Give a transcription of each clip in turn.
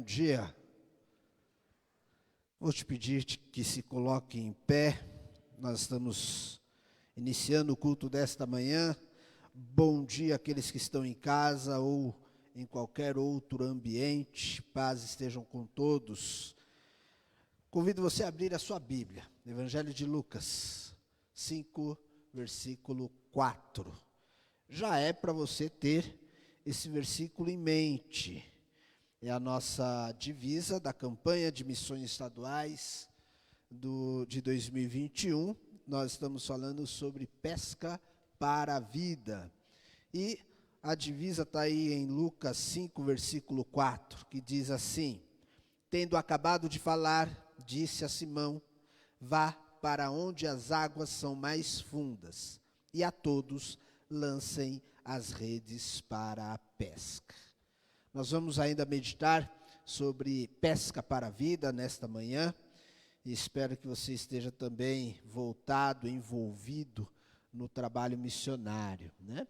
dia. Vou te pedir que se coloque em pé. Nós estamos iniciando o culto desta manhã. Bom dia àqueles que estão em casa ou em qualquer outro ambiente. Paz estejam com todos. Convido você a abrir a sua Bíblia. Evangelho de Lucas 5, versículo 4. Já é para você ter esse versículo em mente. É a nossa divisa da campanha de missões estaduais de 2021. Nós estamos falando sobre pesca para a vida. E a divisa está aí em Lucas 5, versículo 4, que diz assim: tendo acabado de falar, disse a Simão: vá para onde as águas são mais fundas, e a todos lancem as redes para a pesca. Nós vamos ainda meditar sobre pesca para a vida nesta manhã, e espero que você esteja também voltado, envolvido no trabalho missionário, né?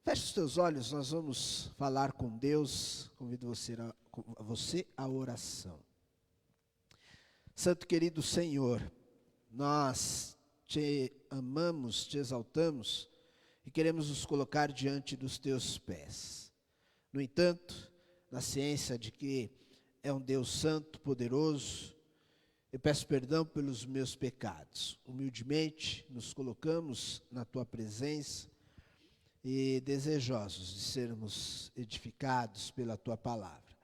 Feche os teus olhos, nós vamos falar com Deus. Convido você à oração. Santo querido Senhor, nós te amamos, te exaltamos e queremos nos colocar diante dos teus pés. No entanto, na ciência de que é um Deus santo, poderoso, eu peço perdão pelos meus pecados. Humildemente nos colocamos na tua presença e desejosos de sermos edificados pela tua palavra.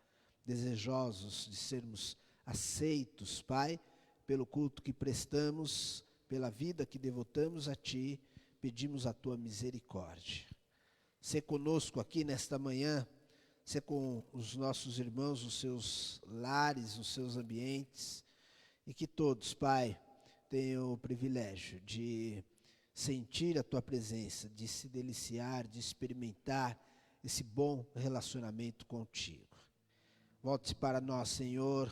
Desejosos de sermos aceitos, Pai, pelo culto que prestamos, pela vida que devotamos a ti, pedimos a tua misericórdia. Sê conosco aqui nesta manhã, sê com os nossos irmãos, nos seus lares, nos seus ambientes, e que todos, Pai, tenham o privilégio de sentir a tua presença, de se deliciar, de experimentar esse bom relacionamento contigo. Volte para nós, Senhor,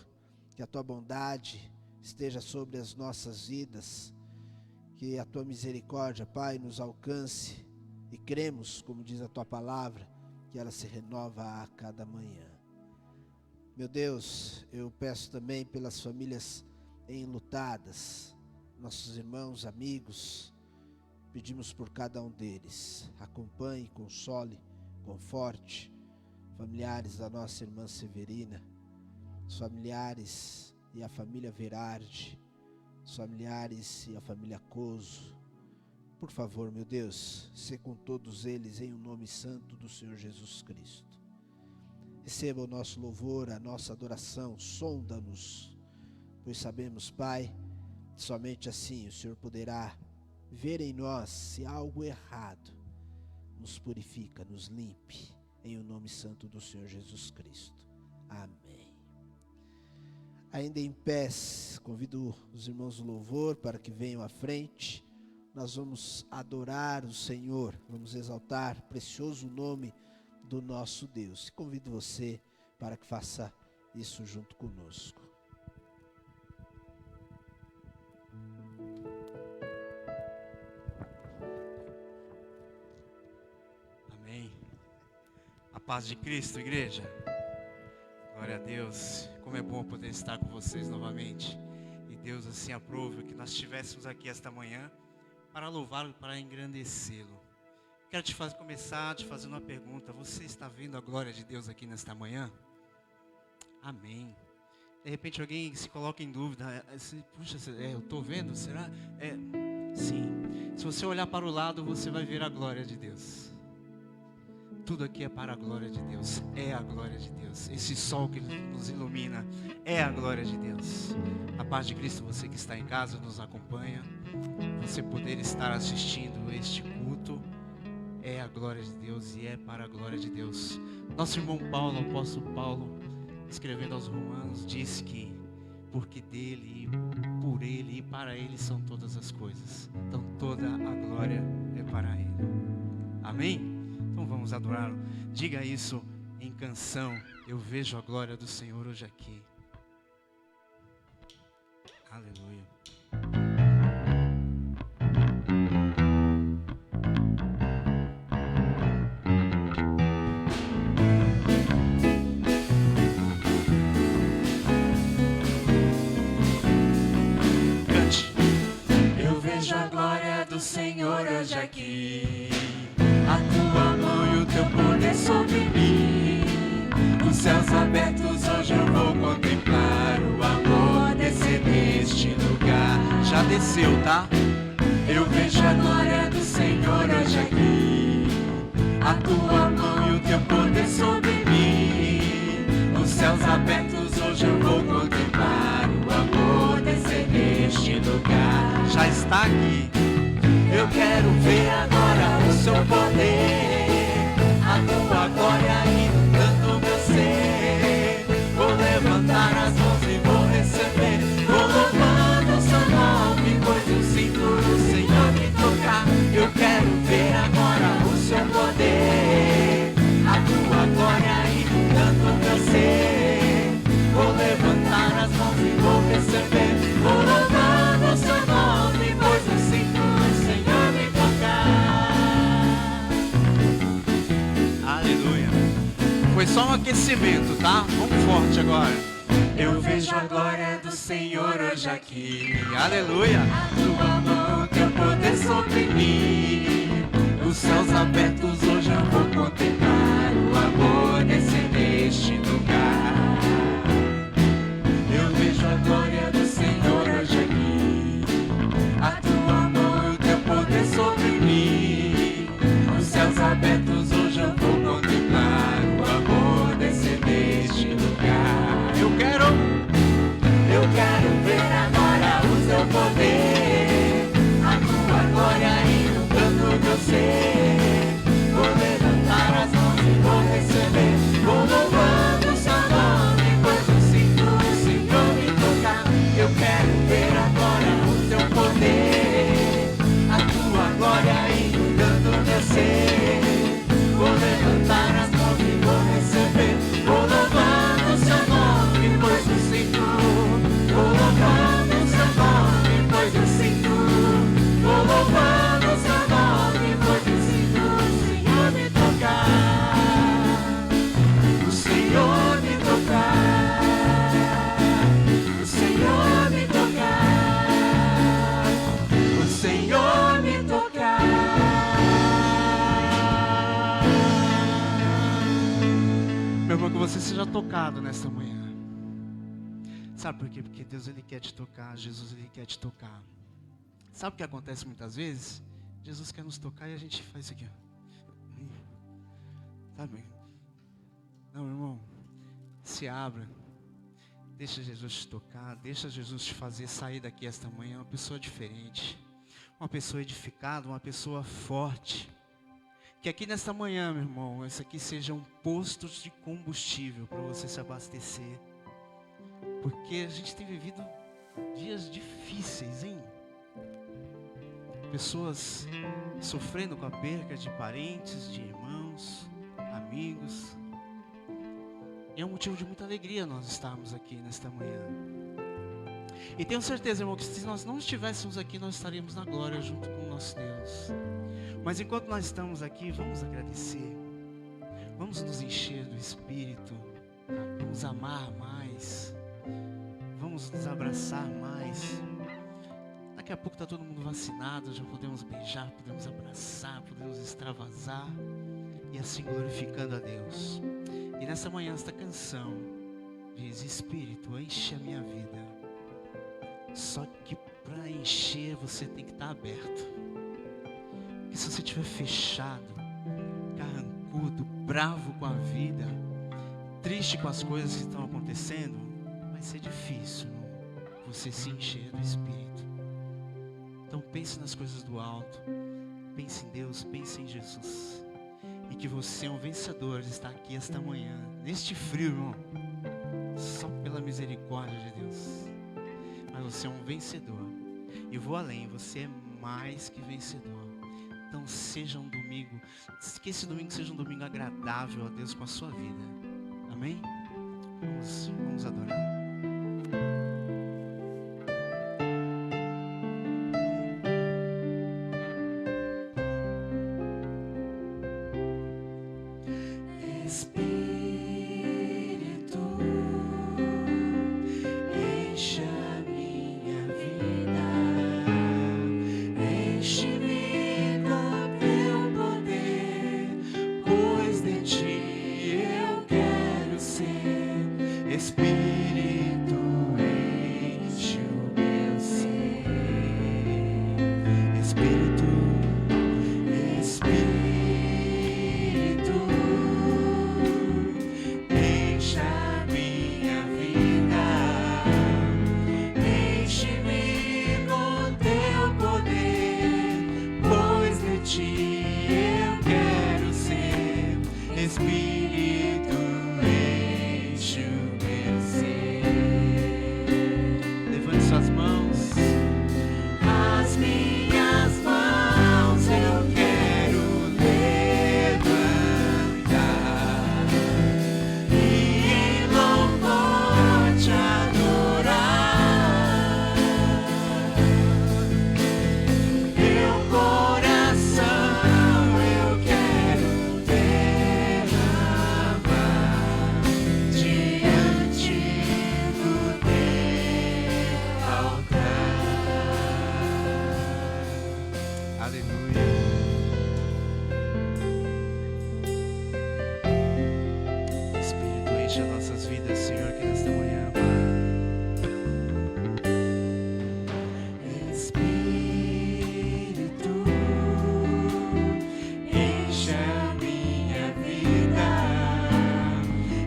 que a tua bondade esteja sobre as nossas vidas, que a tua misericórdia, Pai, nos alcance, e cremos, como diz a tua palavra, que ela se renova a cada manhã. Meu Deus, eu peço também pelas famílias enlutadas, nossos irmãos, amigos, pedimos por cada um deles. Acompanhe, console, conforte, familiares da nossa irmã Severina, os familiares e a família Verardi, os familiares e a família Coso. Por favor, meu Deus, sê com todos eles em o nome santo do Senhor Jesus Cristo. Receba o nosso louvor, a nossa adoração, sonda-nos, pois sabemos, Pai, que somente assim o Senhor poderá ver em nós se há algo errado. Nos purifica, nos limpe, em o nome santo do Senhor Jesus Cristo. Amém. Ainda em pés, convido os irmãos do louvor para que venham à frente. Nós vamos adorar o Senhor, vamos exaltar o precioso nome do nosso Deus. Convido você para que faça isso junto conosco. Amém. A paz de Cristo, igreja. Glória a Deus. Como é bom poder estar com vocês novamente. E Deus assim aprove que nós estivéssemos aqui esta manhã para louvá-lo, para engrandecê-lo. Quero começar te fazendo uma pergunta. Você está vendo a glória de Deus aqui nesta manhã? Amém. De repente alguém se coloca em dúvida. Puxa, eu estou vendo? Será? Sim. Se você olhar para o lado, você vai ver a glória de Deus. Tudo aqui é para a glória de Deus. É a glória de Deus. Esse sol que nos ilumina é a glória de Deus. A paz de Cristo, você que está em casa, nos acompanha. Você poder estar assistindo este culto é a glória de Deus e é para a glória de Deus. Nosso irmão Paulo, o apóstolo Paulo, escrevendo aos Romanos, diz que porque dele, por ele e para ele são todas as coisas. Então toda a glória é para ele. Amém? Então vamos adorá-lo. Diga isso em canção. Eu vejo a glória do Senhor hoje aqui. Aleluia. Senhor hoje aqui. A tua mão e o teu poder sobre mim. Os céus abertos hoje eu vou contemplar o amor descer neste lugar. Já desceu, tá? Eu vejo a glória do Senhor hoje aqui. A tua mão e o teu poder sobre mim. Os céus abertos hoje eu vou contemplar o amor descer neste lugar. Já está aqui. Eu quero ver agora o seu poder, a tua glória inundando meu ser. Vou levantar as mãos e vou receber. Vou louvando o seu nome, pois eu sinto o Senhor me tocar. Eu quero ver agora o seu poder, a tua glória inundando meu ser. Vou levantar as mãos e vou receber. Vou louvando o seu nome, pois eu sinto o Senhor me tocar. Aleluia. Foi só um aquecimento, tá? Vamos forte agora. Eu vejo a glória do Senhor hoje aqui. Aleluia. A tua mão, teu poder sobre mim. Os céus abertos hoje eu vou contemplar o amor descer neste lugar. Eu vejo a glória do Senhor hoje aqui. A tua mão e o teu poder sobre mim. Os céus abertos hoje eu vou contemplar o amor descer neste lugar. Eu quero ver agora o teu poder, a tua glória inundando meu ser. Vou levantar as mãos e vou receber. Vou louvando o seu nome, pois eu sinto o Senhor me tocar. Eu quero ver agora o teu poder, a tua glória inundando meu ser. Vou levantar as mãos e vou receber. Vou louvando o seu nome, pois eu sinto. Vou louvando o seu nome, pois eu sinto. Vou louvando o seu nome, pois eu sinto o Senhor me tocar. O Senhor me tocar. O Senhor me tocar. O Senhor me tocar. Meu irmão, que você seja tocado nesta manhã. Sabe por quê? Porque Deus, Ele quer te tocar. Jesus, Ele quer te tocar. Sabe o que acontece muitas vezes? Jesus quer nos tocar e a gente faz isso aqui, ó. Sabe? Não, irmão. Se abra. Deixa Jesus te tocar. Deixa Jesus te fazer sair daqui esta manhã uma pessoa diferente. Uma pessoa edificada, uma pessoa forte. Que aqui nesta manhã, meu irmão, isso aqui seja um posto de combustível para você se abastecer. Porque a gente tem vivido dias difíceis, hein? Pessoas sofrendo com a perca de parentes, de irmãos, amigos. E é um motivo de muita alegria nós estarmos aqui nesta manhã. E tenho certeza, irmão, que se nós não estivéssemos aqui, nós estaríamos na glória junto com o nosso Deus. Mas enquanto nós estamos aqui, vamos agradecer. Vamos nos encher do Espírito. Vamos amar mais. Vamos nos abraçar mais. Daqui a pouco está todo mundo vacinado. Já podemos beijar, podemos abraçar, podemos extravasar. E assim glorificando a Deus. E nessa manhã esta canção diz: Espírito, enche a minha vida. Só que para encher você tem que estar aberto. Porque se você estiver fechado, carrancudo, bravo com a vida, triste com as coisas que estão acontecendo, vai ser difícil você se encher do Espírito. Então pense nas coisas do alto. Pense em Deus, pense em Jesus. E que você é um vencedor de estar aqui esta manhã, neste frio, irmão. Só pela misericórdia de Deus. Mas você é um vencedor. E vou além, você é mais que vencedor. Então seja um domingo, que esse domingo seja um domingo agradável a Deus com a sua vida. Amém? Vamos adorar. Enche a minha vida, enche-me. Espírito, Espírito, encha minha vida, enche-me com teu poder, pois de ti eu quero ser. Espírito, enche o meu ser. Levante suas mãos. As minhas mãos eu quero levantar e em louvor te adorar. Meu coração eu quero derramar diante do teu altar. Aleluia. Espírito, enche as nossas vidas, Senhor, que nesta manhã, Pai. Espírito, enche a minha vida,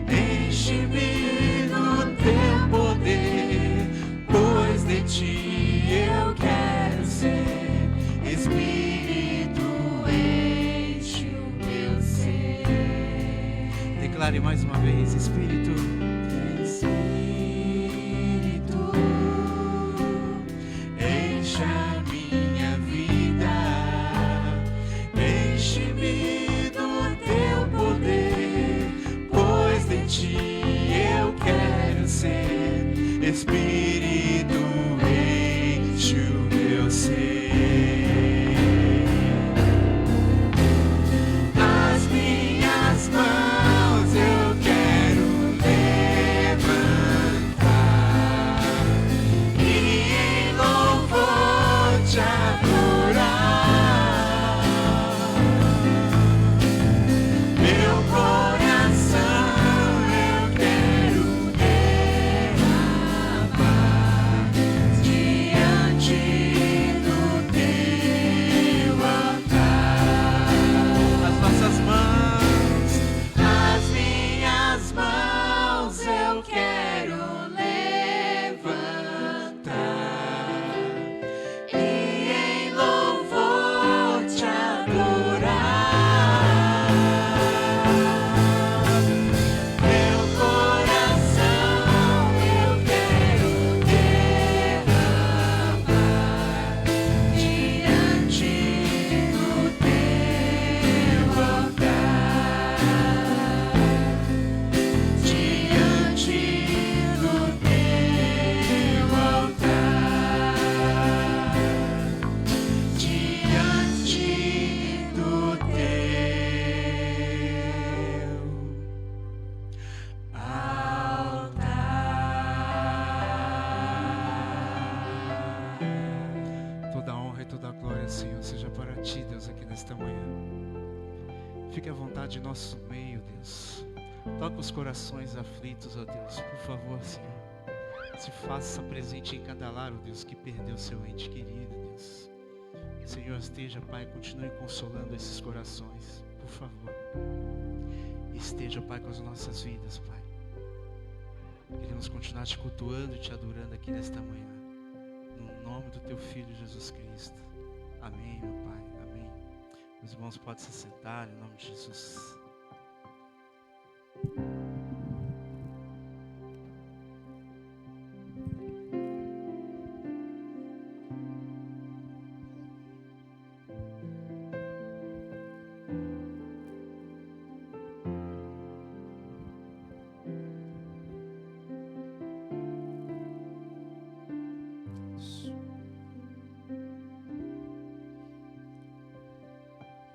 enche-me do teu poder, pois de ti eu quero ser. Espírito, enche o meu ser. Declare mais uma vez, Espírito, Espírito, enche a minha vida, enche-me do teu poder, pois de ti eu quero ser. Espírito, enche o meu ser. As minhas mãos eu quero levantar e em louvor te adorar. Meu coração eu quero derramar diante do teu altar. As nossas mãos, as minhas mãos eu quero levantar e em louvor te adorar. Meu coração eu quero derramar diante do teu altar, diante do teu altar, diante do teu altar. Toda honra e toda glória, Senhor, seja para ti, Deus, aqui nesta manhã. Fique à vontade em nosso meio, Deus. Toca os corações aflitos, ó Deus, por favor, Senhor. Se faça presente em cada lar, ó Deus, que perdeu seu ente querido, Deus. Senhor, esteja, Pai, continue consolando esses corações, por favor. Esteja, Pai, com as nossas vidas, Pai. Queremos continuar te cultuando e te adorando aqui nesta manhã. No nome do teu Filho, Jesus Cristo. Amém, meu Pai. Amém. Meus irmãos, podem se sentar em nome de Jesus.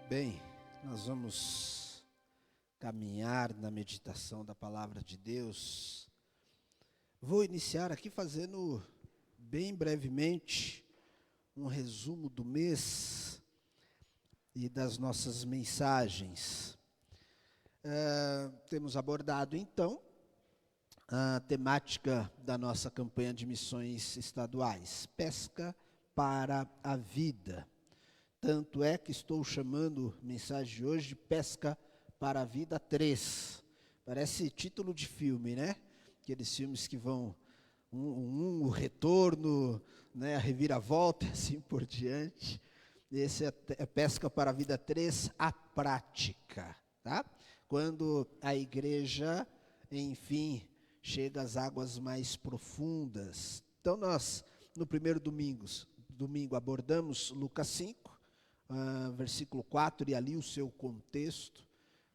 Bem, nós vamos caminhar na meditação da palavra de Deus. Vou iniciar aqui fazendo bem brevemente um resumo do mês e das nossas mensagens. Temos abordado então a temática da nossa campanha de missões estaduais, Pesca para a Vida. Tanto é que estou chamando a mensagem de hoje de Pesca para a Vida 3. Parece título de filme, né? Aqueles filmes que vão o retorno, né, a reviravolta e assim por diante. Esse é Pesca para a Vida 3, a prática, tá? Quando a igreja, enfim, chega às águas mais profundas. Então nós, no primeiro domingo abordamos Lucas 5, versículo 4, e ali o seu contexto,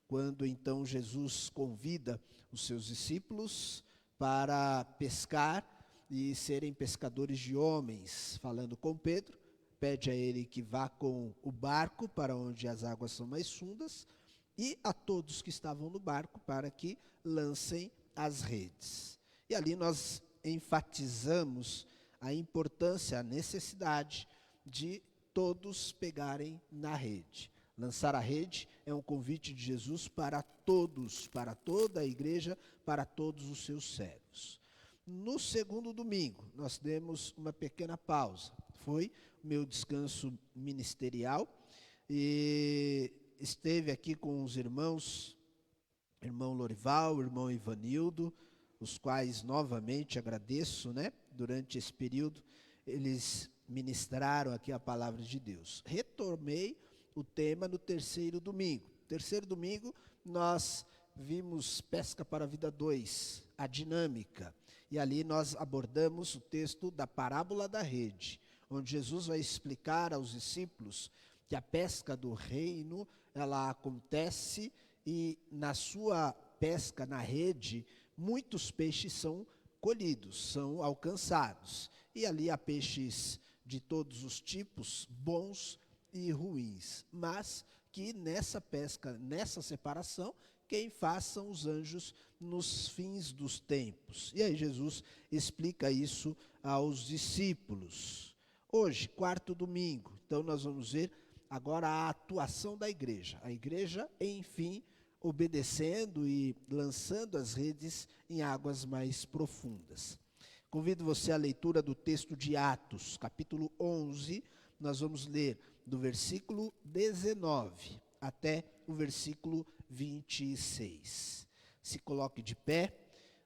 quando então Jesus convida os seus discípulos para pescar e serem pescadores de homens, falando com Pedro, pede a ele que vá com o barco para onde as águas são mais fundas, e a todos que estavam no barco para que lancem as redes. E ali nós enfatizamos a importância, a necessidade de todos pegarem na rede. Lançar a rede é um convite de Jesus para todos, para toda a igreja, para todos os seus servos. No segundo domingo, nós demos uma pequena pausa. Foi o meu descanso ministerial e esteve aqui com os irmãos, irmão Lorival, irmão Ivanildo, os quais novamente agradeço, né? Durante esse período, eles ministraram aqui a palavra de Deus. Retomei o tema no terceiro domingo. Terceiro domingo, nós vimos Pesca para a Vida 2, a dinâmica. E ali nós abordamos o texto da parábola da rede, onde Jesus vai explicar aos discípulos que a pesca do reino, ela acontece e na sua pesca na rede, muitos peixes são colhidos, são alcançados. E ali há peixes de todos os tipos, bons e ruins, mas que nessa pesca, nessa separação, quem faz são os anjos nos fins dos tempos. E aí Jesus explica isso aos discípulos. Hoje, quarto domingo, então nós vamos ver agora a atuação da igreja. A igreja, enfim, obedecendo e lançando as redes em águas mais profundas. Convido você à leitura do texto de Atos, capítulo 11, nós vamos ler do versículo 19 até o versículo 26. Se coloque de pé,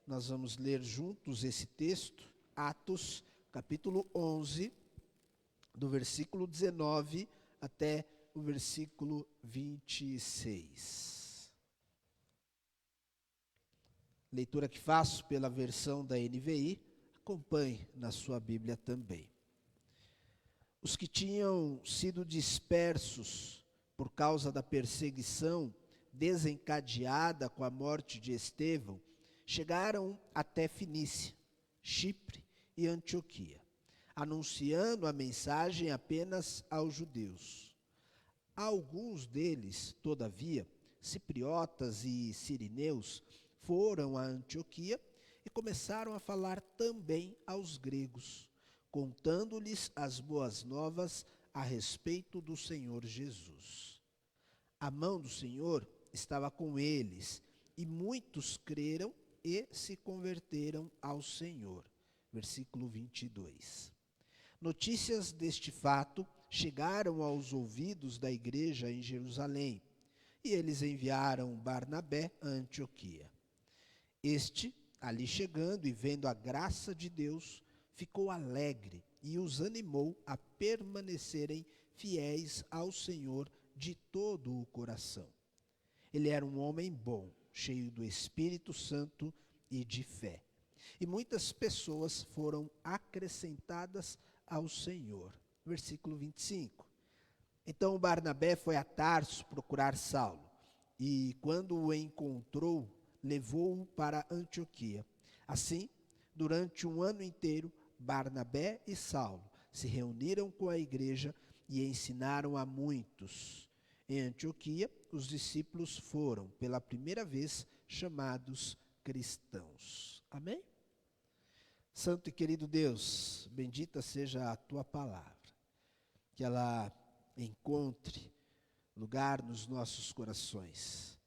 nós vamos ler juntos esse texto, Atos, capítulo 11, do versículo 19 até o versículo 26. Leitura que faço pela versão da NVI, acompanhe na sua Bíblia também. Os que tinham sido dispersos por causa da perseguição desencadeada com a morte de Estevão, chegaram até Fenícia, Chipre e Antioquia, anunciando a mensagem apenas aos judeus. Alguns deles, todavia, cipriotas e sirineus, foram a Antioquia e começaram a falar também aos gregos, contando-lhes as boas novas a respeito do Senhor Jesus. A mão do Senhor estava com eles, e muitos creram e se converteram ao Senhor. Versículo 22. Notícias deste fato chegaram aos ouvidos da igreja em Jerusalém, e eles enviaram Barnabé a Antioquia. Este, ali chegando e vendo a graça de Deus, ficou alegre e os animou a permanecerem fiéis ao Senhor de todo o coração. Ele era um homem bom, cheio do Espírito Santo e de fé. E muitas pessoas foram acrescentadas ao Senhor. Versículo 25. Então Barnabé foi a Tarso procurar Saulo, e quando o encontrou, levou-o para Antioquia. Assim, durante um ano inteiro, Barnabé e Saulo se reuniram com a igreja e ensinaram a muitos. Em Antioquia, os discípulos foram, pela primeira vez, chamados cristãos. Amém? Santo e querido Deus, bendita seja a tua palavra, que ela encontre lugar nos nossos corações,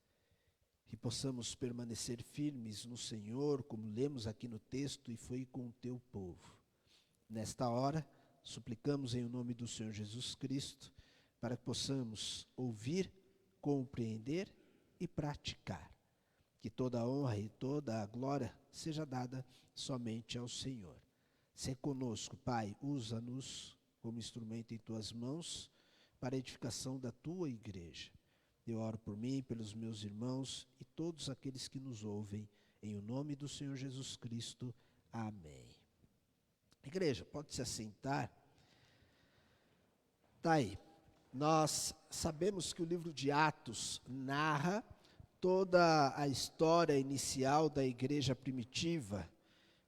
que possamos permanecer firmes no Senhor, como lemos aqui no texto, e foi com o teu povo. Nesta hora, suplicamos em nome do Senhor Jesus Cristo, para que possamos ouvir, compreender e praticar. Que toda a honra e toda a glória seja dada somente ao Senhor. Sê conosco, Pai, usa-nos como instrumento em Tuas mãos para a edificação da Tua igreja. Eu oro por mim, pelos meus irmãos e todos aqueles que nos ouvem, em o nome do Senhor Jesus Cristo. Amém. Igreja, pode se assentar. Tá aí. Nós sabemos que o livro de Atos narra toda a história inicial da igreja primitiva.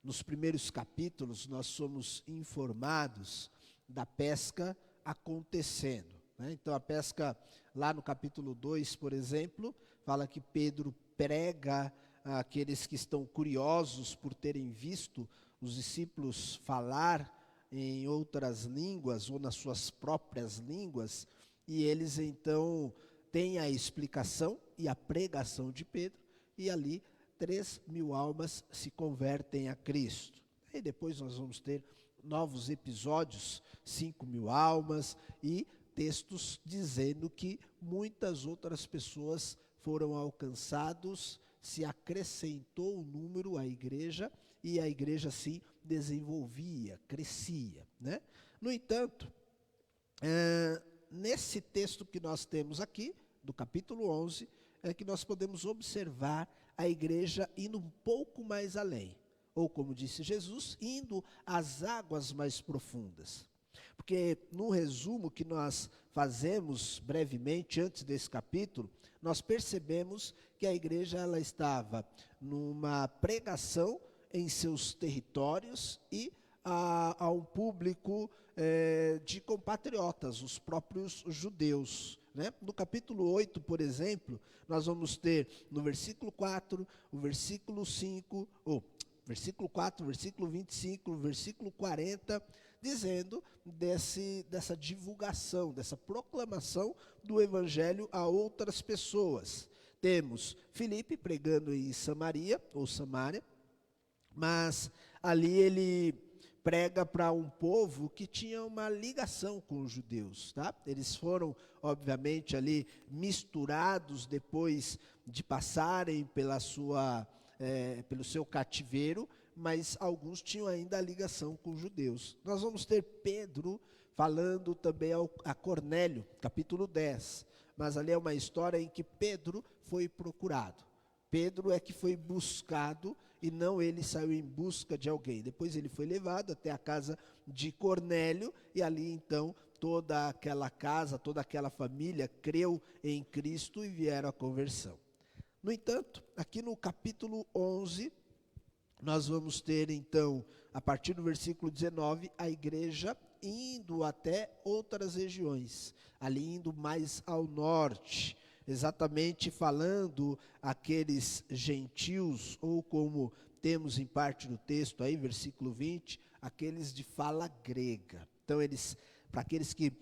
Nos primeiros capítulos, nós somos informados da pesca acontecendo, né? Então, a pesca, lá no capítulo 2, por exemplo, fala que Pedro prega àqueles que estão curiosos por terem visto os discípulos falar em outras línguas ou nas suas próprias línguas, e eles então têm a explicação e a pregação de Pedro, e ali 3.000 almas se convertem a Cristo. E depois nós vamos ter novos episódios, 5.000 almas, e textos dizendo que muitas outras pessoas foram alcançados, se acrescentou o número à igreja, e a igreja se desenvolvia, crescia, né? No entanto, nesse texto que nós temos aqui, do capítulo 11, é que nós podemos observar a igreja indo um pouco mais além, ou como disse Jesus, indo às águas mais profundas. Porque no resumo que nós fazemos brevemente antes desse capítulo, nós percebemos que a igreja ela estava numa pregação em seus territórios e a um público de compatriotas, os próprios judeus, né? No capítulo 8, por exemplo, nós vamos ter no versículo 4, o versículo 5, versículo 4, versículo 25, versículo 40, dizendo dessa divulgação, dessa proclamação do evangelho a outras pessoas. Temos Filipe pregando em Samaria, ou Samária, mas ali ele prega para um povo que tinha uma ligação com os judeus, tá? Eles foram, obviamente, ali misturados depois de passarem pelo seu cativeiro, mas alguns tinham ainda a ligação com os judeus. Nós vamos ter Pedro falando também a Cornélio, capítulo 10, mas ali é uma história em que Pedro foi procurado. Pedro é que foi buscado e não ele saiu em busca de alguém. Depois ele foi levado até a casa de Cornélio e ali então toda aquela casa, toda aquela família creu em Cristo e vieram à conversão. No entanto, aqui no capítulo 11, nós vamos ter então, a partir do versículo 19, a igreja indo até outras regiões, ali indo mais ao norte, exatamente falando aqueles gentios, ou como temos em parte do texto aí, versículo 20, aqueles de fala grega. Então para aqueles que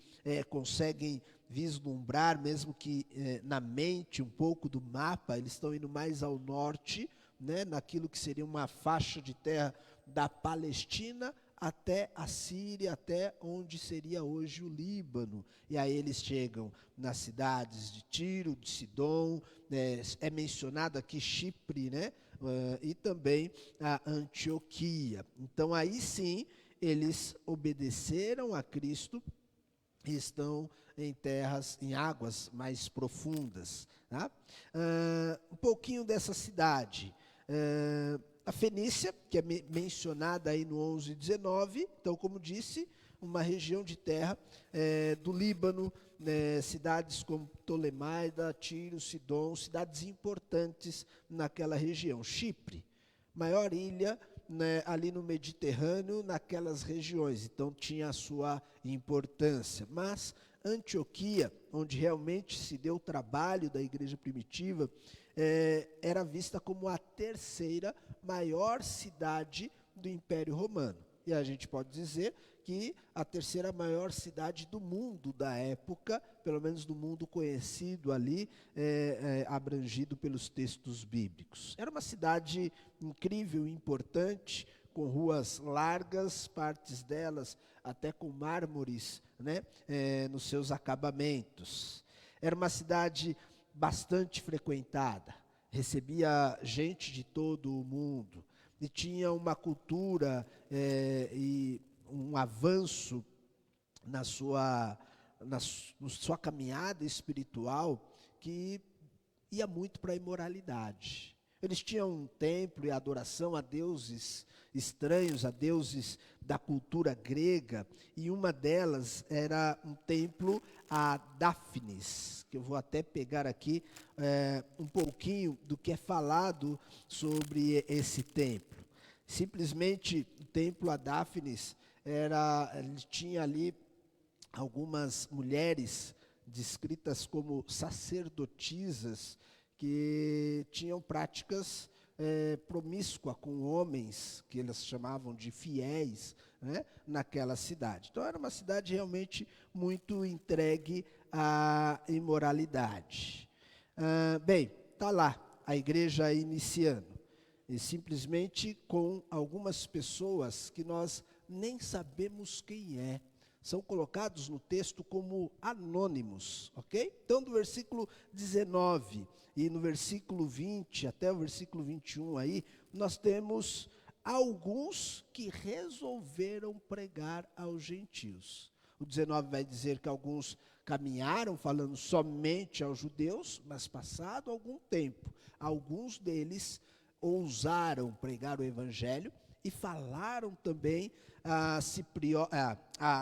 conseguem vislumbrar, mesmo que na mente um pouco do mapa, eles estão indo mais ao norte, né, naquilo que seria uma faixa de terra da Palestina até a Síria, até onde seria hoje o Líbano. E aí eles chegam nas cidades de Tiro, de Sidom, é mencionado aqui Chipre, né, e também a Antioquia. Então aí sim, eles obedeceram a Cristo e estão em terras, em águas mais profundas, tá? Um pouquinho dessa cidade. A Fenícia, que é mencionada aí no 11:19, então, como disse, uma região de terra do Líbano, cidades como Ptolemaida, Tiro, Sidom, cidades importantes naquela região. Chipre, maior ilha, né, ali no Mediterrâneo, naquelas regiões, então tinha a sua importância. Mas Antioquia, onde realmente se deu o trabalho da igreja primitiva, era vista como a terceira maior cidade do Império Romano. E a gente pode dizer que a terceira maior cidade do mundo da época, pelo menos do mundo conhecido ali, abrangido pelos textos bíblicos. Era uma cidade incrível, importante, com ruas largas, partes delas até com mármores, né, nos seus acabamentos. Era uma cidade bastante frequentada, recebia gente de todo o mundo e tinha uma cultura e um avanço na sua caminhada espiritual que ia muito para a imoralidade. Eles tinham um templo e adoração a deuses estranhos, a deuses da cultura grega, e uma delas era um templo a Dáfnis, que eu vou até pegar aqui um pouquinho do que é falado sobre esse templo. Simplesmente o templo a Dáfnis ele tinha ali algumas mulheres descritas como sacerdotisas que tinham práticas promíscuas com homens, que eles chamavam de fiéis, né, naquela cidade. Então era uma cidade realmente muito entregue à imoralidade. Bem, está lá a igreja iniciando, e simplesmente com algumas pessoas que nós nem sabemos quem é. São colocados no texto como anônimos, ok? Então, do versículo 19 e no versículo 20 até o versículo 21 aí, nós temos alguns que resolveram pregar aos gentios. O 19 vai dizer que alguns caminharam falando somente aos judeus, mas passado algum tempo, alguns deles ousaram pregar o evangelho e falaram também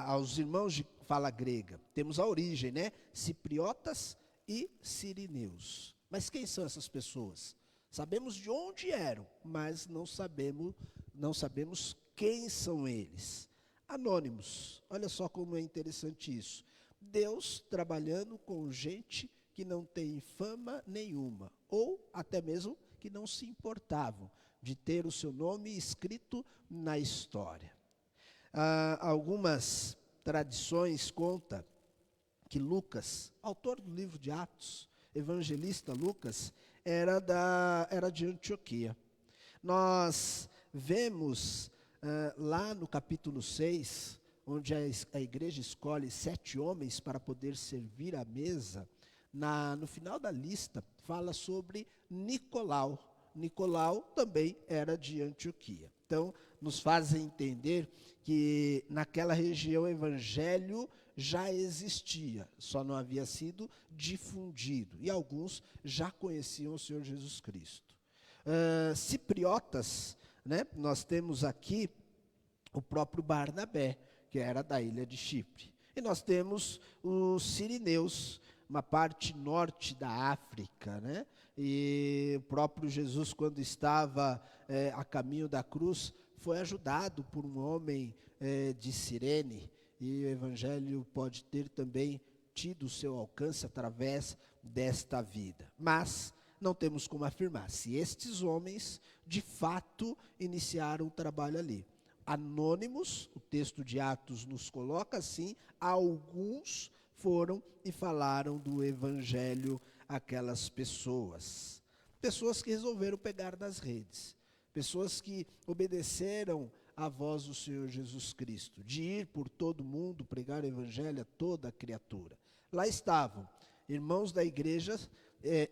aos irmãos de fala grega. Temos a origem, né? Cipriotas e sirineus. Mas quem são essas pessoas? Sabemos de onde eram, mas não sabemos quem são eles. Anônimos. Olha só como é interessante isso. Deus trabalhando com gente que não tem fama nenhuma, ou até mesmo que não se importavam de ter o seu nome escrito na história. Algumas tradições contam que Lucas, autor do livro de Atos, evangelista Lucas, era de Antioquia. Nós vemos lá no capítulo 6, onde a igreja escolhe 7 homens para poder servir à mesa, no final da lista fala sobre Nicolau. Nicolau também era de Antioquia. Então, nos fazem entender que naquela região o evangelho já existia, só não havia sido difundido. E alguns já conheciam o Senhor Jesus Cristo. Cipriotas, né, nós temos aqui o próprio Barnabé, que era da ilha de Chipre. E nós temos os sirineus, uma parte norte da África, né? E o próprio Jesus, quando estava a caminho da cruz, foi ajudado por um homem de Cirene, e o evangelho pode ter também tido o seu alcance através desta vida. Mas não temos como afirmar se estes homens, de fato, iniciaram o trabalho ali. Anônimos, o texto de Atos nos coloca assim, alguns foram e falaram do evangelho àquelas pessoas. Pessoas que resolveram pegar nas redes. Pessoas que obedeceram à voz do Senhor Jesus Cristo, de ir por todo mundo pregar o evangelho a toda a criatura. Lá estavam irmãos da igreja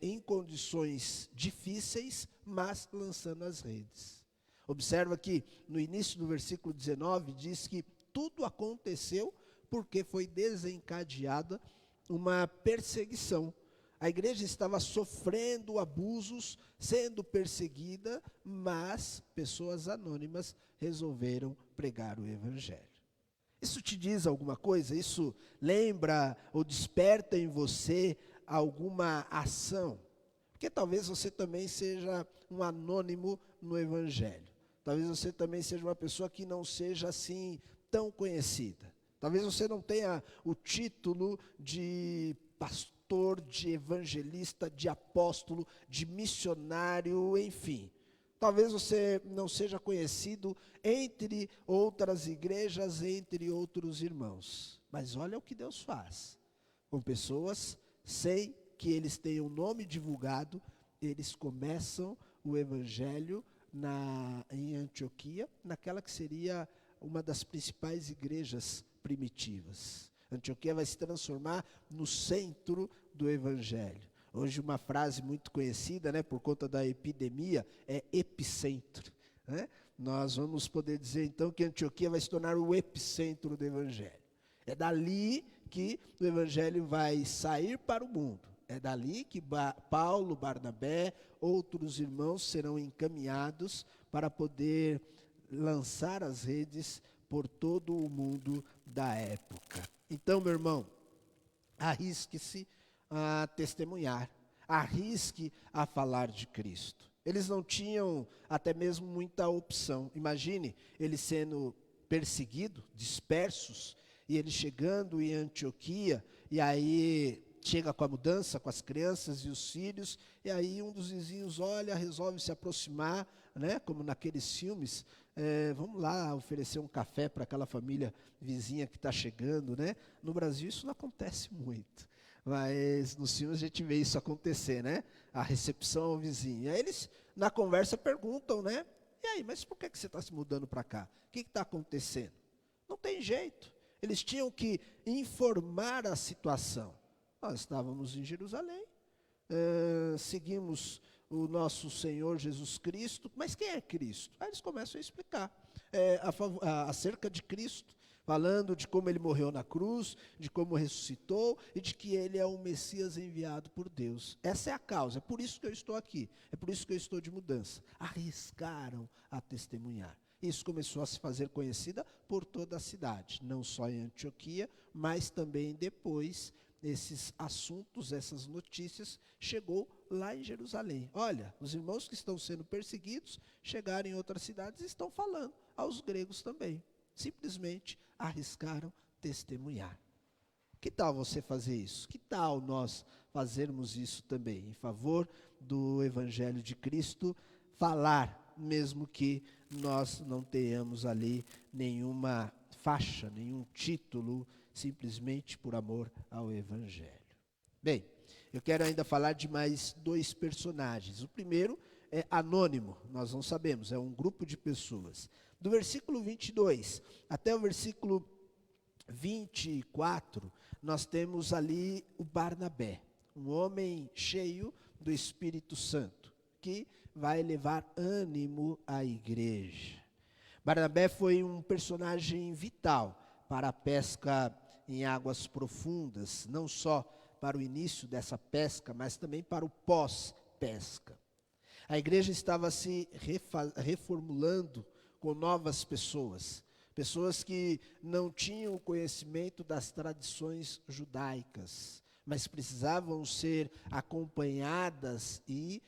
em condições difíceis, mas lançando as redes. Observa que no início do versículo 19 diz que tudo aconteceu porque foi desencadeada uma perseguição. A igreja estava sofrendo abusos, sendo perseguida, mas pessoas anônimas resolveram pregar o evangelho. Isso te diz alguma coisa? Isso lembra ou desperta em você alguma ação? Porque talvez você também seja um anônimo no evangelho. Talvez você também seja uma pessoa que não seja assim tão conhecida. Talvez você não tenha o título de pastor, de evangelista, de apóstolo, de missionário, enfim. Talvez você não seja conhecido entre outras igrejas, entre outros irmãos. Mas olha o que Deus faz. Com pessoas, sem que eles tenham nome divulgado, eles começam o evangelho em Antioquia, naquela que seria uma das principais igrejas primitivas. Antioquia vai se transformar no centro do evangelho. Hoje uma frase muito conhecida, né, por conta da epidemia, é epicentro, né? Nós vamos poder dizer então que Antioquia vai se tornar o epicentro do evangelho. É dali que o evangelho vai sair para o mundo. É dali que Paulo, Barnabé, outros irmãos serão encaminhados para poder lançar as redes por todo o mundo da época. Então, meu irmão, arrisque-se a testemunhar, arrisque a falar de Cristo. Eles não tinham até mesmo muita opção. Imagine eles sendo perseguidos, dispersos, e eles chegando em Antioquia, e aí chega com a mudança, com as crianças e os filhos, e aí um dos vizinhos olha, resolve se aproximar, né, como naqueles filmes, vamos lá oferecer um café para aquela família vizinha que está chegando, né? No Brasil isso não acontece muito, mas nos filmes a gente vê isso acontecer, né? A recepção ao vizinho. E aí eles, na conversa, perguntam, né? E aí, mas por que você está se mudando para cá? O que está acontecendo? Não tem jeito. Eles tinham que informar a situação. Nós estávamos em Jerusalém, seguimos o nosso Senhor Jesus Cristo, mas quem é Cristo? Aí eles começam a explicar acerca de Cristo, falando de como ele morreu na cruz, de como ressuscitou e de que ele é o Messias enviado por Deus. Essa é a causa, é por isso que eu estou aqui, é por isso que eu estou de mudança. Arriscaram a testemunhar. Isso começou a se fazer conhecida por toda a cidade, não só em Antioquia, mas também depois esses assuntos, essas notícias, chegou lá em Jerusalém. Olha, os irmãos que estão sendo perseguidos, chegaram em outras cidades e estão falando aos gregos também. Simplesmente arriscaram testemunhar. Que tal você fazer isso? Que tal nós fazermos isso também? Em favor do Evangelho de Cristo, falar, mesmo que nós não tenhamos ali nenhuma faixa, nenhum título, simplesmente por amor ao Evangelho. Bem, eu quero ainda falar de mais dois personagens. O primeiro é anônimo, nós não sabemos, é um grupo de pessoas. Do versículo 22 até o versículo 24, nós temos ali o Barnabé, um homem cheio do Espírito Santo, que vai levar ânimo à igreja. Barnabé foi um personagem vital para a pesca em águas profundas, não só para o início dessa pesca, mas também para o pós-pesca. A igreja estava se reformulando com novas pessoas, pessoas que não tinham conhecimento das tradições judaicas, mas precisavam ser acompanhadas e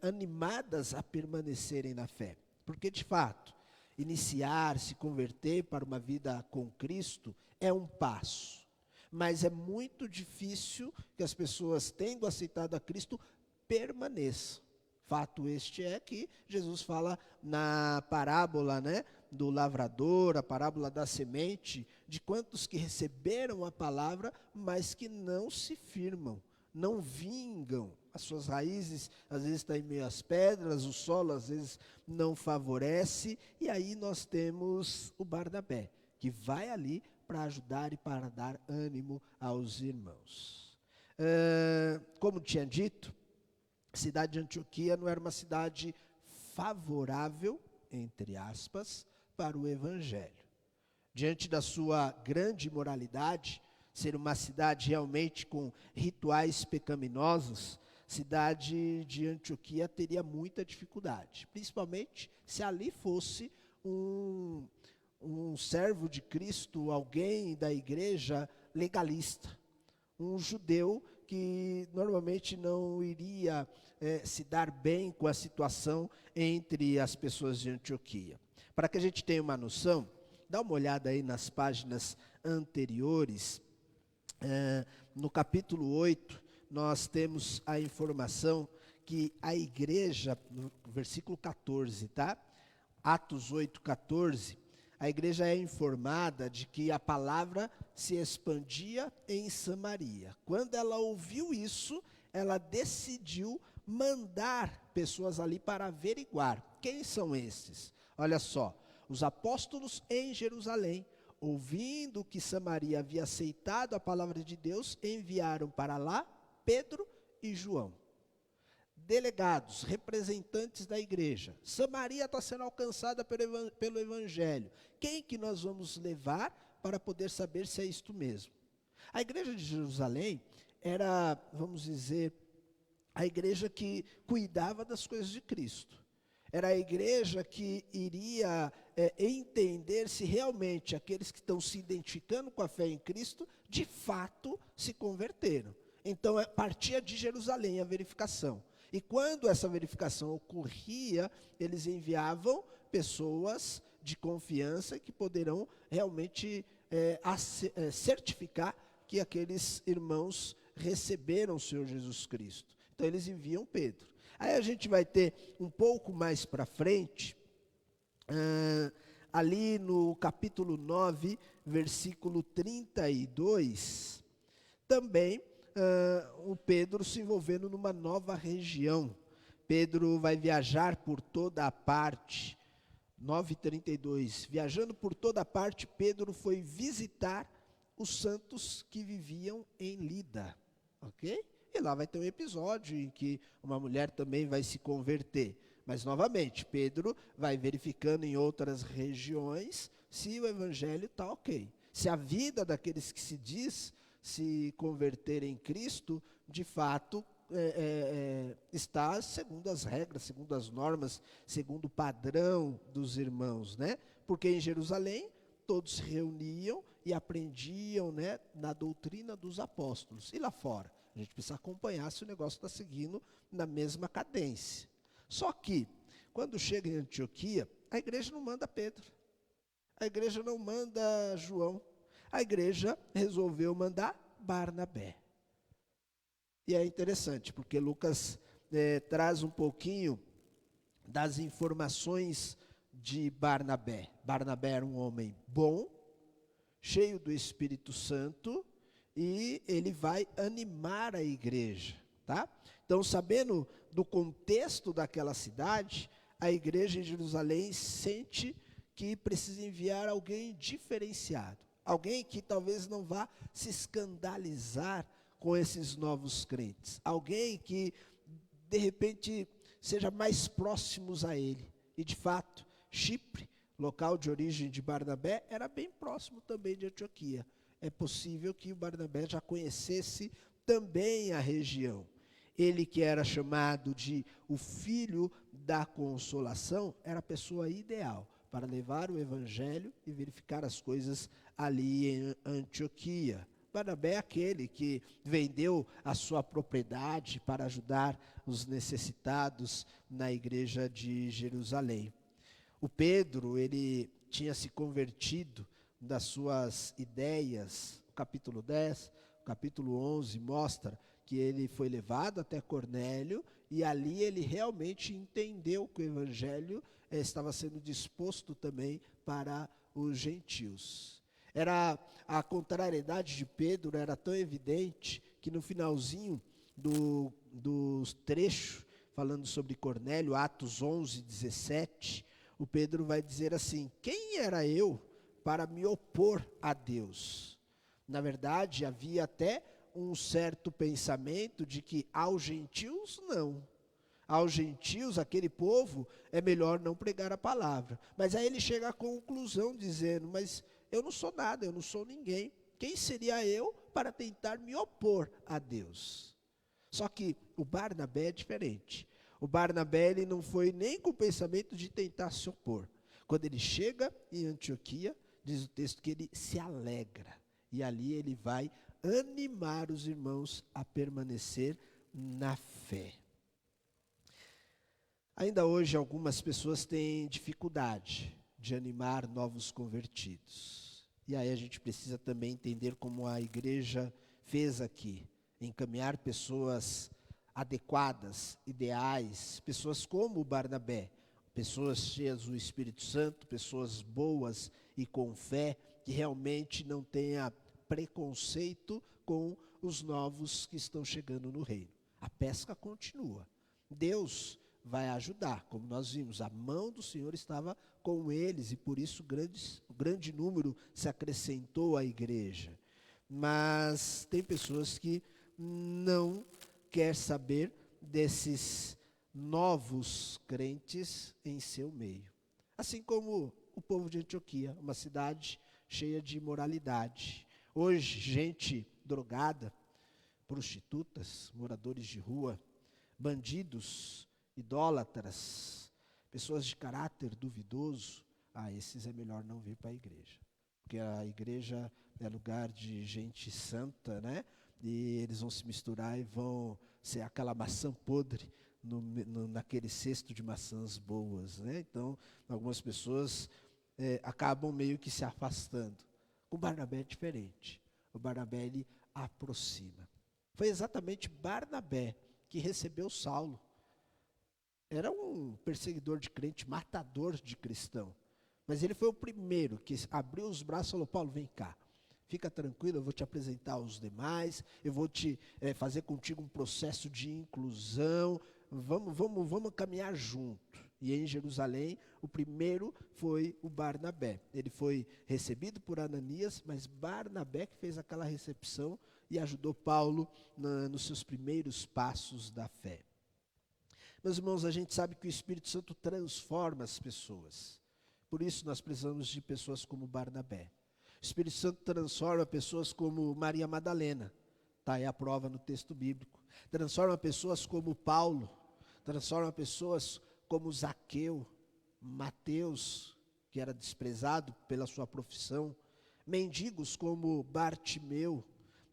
animadas a permanecerem na fé. Porque, de fato, iniciar, se converter para uma vida com Cristo é um passo, mas é muito difícil que as pessoas, tendo aceitado a Cristo, permaneçam. Fato este é que Jesus fala na parábola, né, do lavrador, a parábola da semente, de quantos que receberam a palavra, mas que não se firmam, não vingam. As suas raízes às vezes estão em meio às pedras, o solo às vezes não favorece, e aí nós temos o Barnabé, que vai ali para ajudar e para dar ânimo aos irmãos. Como tinha dito, a cidade de Antioquia não era uma cidade favorável, entre aspas, para o evangelho. Diante da sua grande imoralidade, ser uma cidade realmente com rituais pecaminosos, a cidade de Antioquia teria muita dificuldade, principalmente se ali fosse um servo de Cristo, alguém da igreja legalista, um judeu que normalmente não iria se dar bem com a situação entre as pessoas de Antioquia. Para que a gente tenha uma noção, dá uma olhada aí nas páginas anteriores, no capítulo 8, nós temos a informação que a igreja, no versículo 14, tá? Atos 8, 14, a igreja é informada de que a palavra se expandia em Samaria. Quando ela ouviu isso, ela decidiu mandar pessoas ali para averiguar Quem são esses? Olha só, os apóstolos em Jerusalém, ouvindo que Samaria havia aceitado a palavra de Deus, enviaram para lá Pedro e João. Delegados, representantes da igreja. Samaria está sendo alcançada pelo evangelho. Quem que nós vamos levar para poder saber se é isto mesmo? A igreja de Jerusalém era, vamos dizer, a igreja que cuidava das coisas de Cristo. Era a igreja que iria entender se realmente aqueles que estão se identificando com a fé em Cristo, de fato se converteram. Então, partia de Jerusalém a verificação. E quando essa verificação ocorria, eles enviavam pessoas de confiança que poderão realmente certificar que aqueles irmãos receberam o Senhor Jesus Cristo. Então, eles enviam Pedro. Aí a gente vai ter um pouco mais para frente, ali no capítulo 9, versículo 32, também o Pedro se envolvendo numa nova região. Pedro vai viajar por toda a parte. 9:32, viajando por toda a parte, Pedro foi visitar os santos que viviam em Lida, ok? E lá vai ter um episódio em que uma mulher também vai se converter. Mas, novamente, Pedro vai verificando em outras regiões se o evangelho está ok. Se a vida daqueles que se diz se converter em Cristo, de fato, está segundo as regras, segundo as normas, segundo o padrão dos irmãos, né? Porque em Jerusalém todos se reuniam e aprendiam, né, na doutrina dos apóstolos. E lá fora, a gente precisa acompanhar se o negócio está seguindo na mesma cadência. Só que, quando chega em Antioquia, a igreja não manda Pedro, a igreja não manda João, a igreja resolveu mandar Barnabé. E é interessante, porque Lucas traz um pouquinho das informações de Barnabé. Barnabé era um homem bom, cheio do Espírito Santo, e ele vai animar a igreja, tá? Então, sabendo do contexto daquela cidade, a igreja em Jerusalém sente que precisa enviar alguém diferenciado, alguém que talvez não vá se escandalizar com esses novos crentes, alguém que de repente seja mais próximos a ele. E de fato, Chipre, local de origem de Barnabé, era bem próximo também de Antioquia. É possível que o Barnabé já conhecesse também a região. Ele, que era chamado de o filho da consolação, era a pessoa ideal para levar o evangelho e verificar as coisas ali em Antioquia. Barnabé é aquele que vendeu a sua propriedade para ajudar os necessitados na igreja de Jerusalém. O Pedro, ele tinha se convertido das suas ideias. O capítulo 10, o capítulo 11 mostra que ele foi levado até Cornélio e ali ele realmente entendeu que o evangelho estava sendo disposto também para os gentios. A contrariedade de Pedro era tão evidente que no finalzinho do trecho, falando sobre Cornélio, Atos 11, 17, o Pedro vai dizer assim: quem era eu para me opor a Deus? Na verdade, havia até um certo pensamento de que aos gentios não. Aos gentios, aquele povo, é melhor não pregar a palavra. Mas aí ele chega à conclusão dizendo: mas eu não sou nada, eu não sou ninguém. Quem seria eu para tentar me opor a Deus? Só que o Barnabé é diferente. O Barnabé, ele não foi nem com o pensamento de tentar se opor. Quando ele chega em Antioquia, diz o texto que ele se alegra. E ali ele vai animar os irmãos a permanecer na fé. Ainda hoje, algumas pessoas têm dificuldade de animar novos convertidos. E aí a gente precisa também entender como a igreja fez aqui, encaminhar pessoas adequadas, ideais, pessoas como o Barnabé, pessoas cheias do Espírito Santo, pessoas boas e com fé, que realmente não tenha preconceito com os novos que estão chegando no reino. A pesca continua. Deus vai ajudar. Como nós vimos, a mão do Senhor estava com eles e por isso grande número se acrescentou à igreja. Mas tem pessoas que não querem saber desses novos crentes em seu meio. Assim como o povo de Antioquia, uma cidade cheia de imoralidade. Hoje, gente drogada, prostitutas, moradores de rua, bandidos, idólatras, pessoas de caráter duvidoso, esses é melhor não vir para a igreja. Porque a igreja é lugar de gente santa, né? E eles vão se misturar e vão ser aquela maçã podre naquele cesto de maçãs boas, né? Então, algumas pessoas acabam meio que se afastando. Com Barnabé é diferente. O Barnabé, ele aproxima. Foi exatamente Barnabé que recebeu Saulo. Era um perseguidor de crente, matador de cristão. Mas ele foi o primeiro que abriu os braços e falou: Paulo, vem cá. Fica tranquilo, eu vou te apresentar aos demais, eu vou te fazer contigo um processo de inclusão, vamos caminhar junto. E em Jerusalém, o primeiro foi o Barnabé. Ele foi recebido por Ananias, mas Barnabé que fez aquela recepção e ajudou Paulo nos seus primeiros passos da fé. Meus irmãos, a gente sabe que o Espírito Santo transforma as pessoas. Por isso nós precisamos de pessoas como Barnabé. O Espírito Santo transforma pessoas como Maria Madalena. Está aí a prova no texto bíblico. Transforma pessoas como Paulo. Transforma pessoas como Zaqueu, Mateus, que era desprezado pela sua profissão. Mendigos como Bartimeu.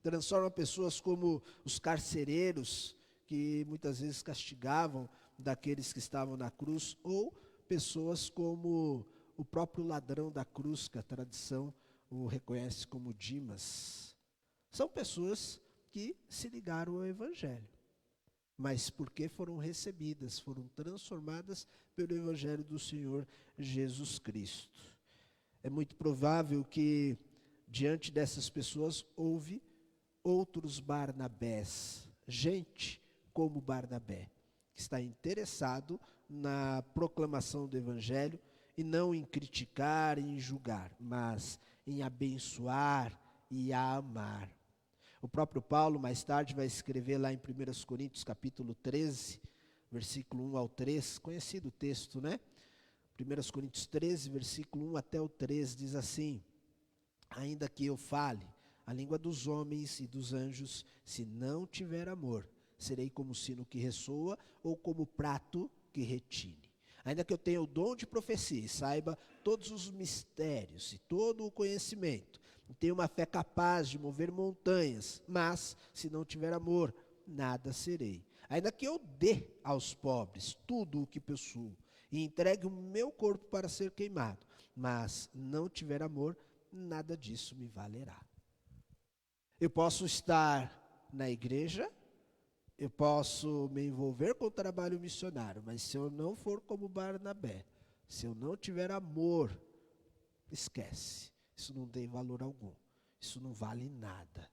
Transforma pessoas como os carcereiros, que muitas vezes castigavam daqueles que estavam na cruz, ou pessoas como o próprio ladrão da cruz, que a tradição o reconhece como Dimas. São pessoas que se ligaram ao Evangelho, mas porque foram recebidas, foram transformadas pelo Evangelho do Senhor Jesus Cristo. É muito provável que, diante dessas pessoas, houve outros Barnabés, gente como Barnabé, que está interessado na proclamação do Evangelho e não em criticar e em julgar, mas em abençoar e a amar. O próprio Paulo, mais tarde, vai escrever lá em 1 Coríntios, capítulo 13, versículo 1 ao 3, conhecido o texto, né? 1 Coríntios 13, versículo 1 até o 3, diz assim: ainda que eu fale a língua dos homens e dos anjos, se não tiver amor, serei como sino que ressoa ou como prato que retine. Ainda que eu tenha o dom de profecia e saiba todos os mistérios e todo o conhecimento, e tenha uma fé capaz de mover montanhas, mas se não tiver amor, nada serei. Ainda que eu dê aos pobres tudo o que possuo e entregue o meu corpo para ser queimado, mas não tiver amor, nada disso me valerá. Eu posso estar na igreja, eu posso me envolver com o trabalho missionário, mas se eu não for como Barnabé, se eu não tiver amor, esquece. Isso não tem valor algum. Isso não vale nada.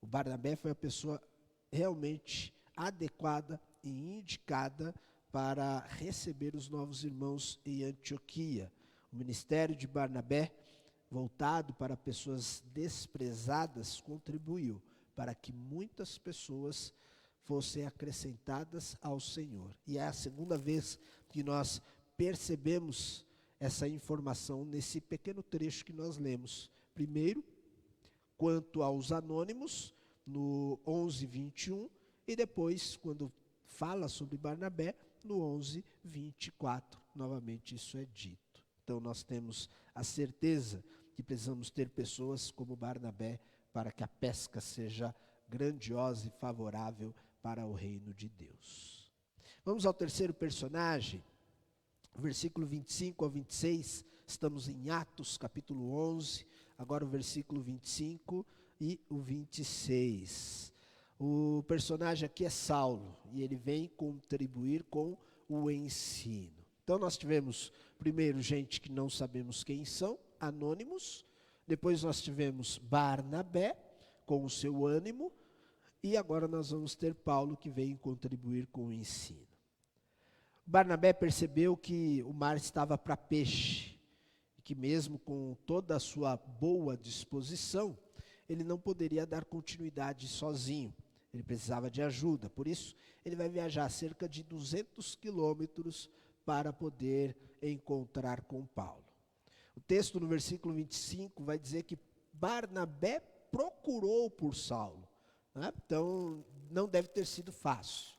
O Barnabé foi a pessoa realmente adequada e indicada para receber os novos irmãos em Antioquia. O ministério de Barnabé, voltado para pessoas desprezadas, contribuiu para que muitas pessoas fossem acrescentadas ao Senhor. E é a segunda vez que nós percebemos essa informação nesse pequeno trecho que nós lemos. Primeiro, quanto aos anônimos, no 11:21, e depois, quando fala sobre Barnabé, no 11:24, novamente isso é dito. Então nós temos a certeza que precisamos ter pessoas como Barnabé para que a pesca seja grandiosa e favorável para o reino de Deus. Vamos ao terceiro personagem, versículo 25 ao 26, estamos em Atos capítulo 11, agora o versículo 25 e o 26. O personagem aqui é Saulo, e ele vem contribuir com o ensino. Então nós tivemos, primeiro, gente que não sabemos quem são, anônimos. Depois nós tivemos Barnabé, com o seu ânimo. E agora nós vamos ter Paulo, que vem contribuir com o ensino. Barnabé percebeu que o mar estava para peixe, e que mesmo com toda a sua boa disposição, ele não poderia dar continuidade sozinho, ele precisava de ajuda. Por isso, ele vai viajar cerca de 200 quilômetros para poder encontrar com Paulo. O texto no versículo 25 vai dizer que Barnabé procurou por Saulo, né? Então, não deve ter sido fácil,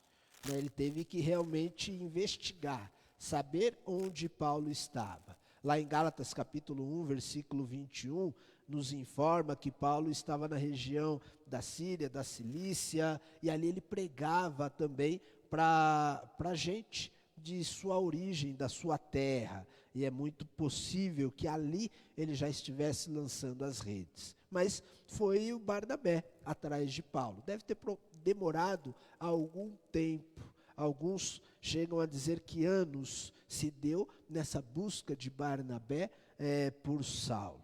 né? Ele teve que realmente investigar, saber onde Paulo estava. Lá em Gálatas capítulo 1, versículo 21, nos informa que Paulo estava na região da Síria, da Cilícia, e ali ele pregava também para gente de sua origem, da sua terra. E é muito possível que ali ele já estivesse lançando as redes. Mas foi o Barnabé atrás de Paulo. Deve ter demorado algum tempo. Alguns chegam a dizer que anos se deu nessa busca de Barnabé por Saulo.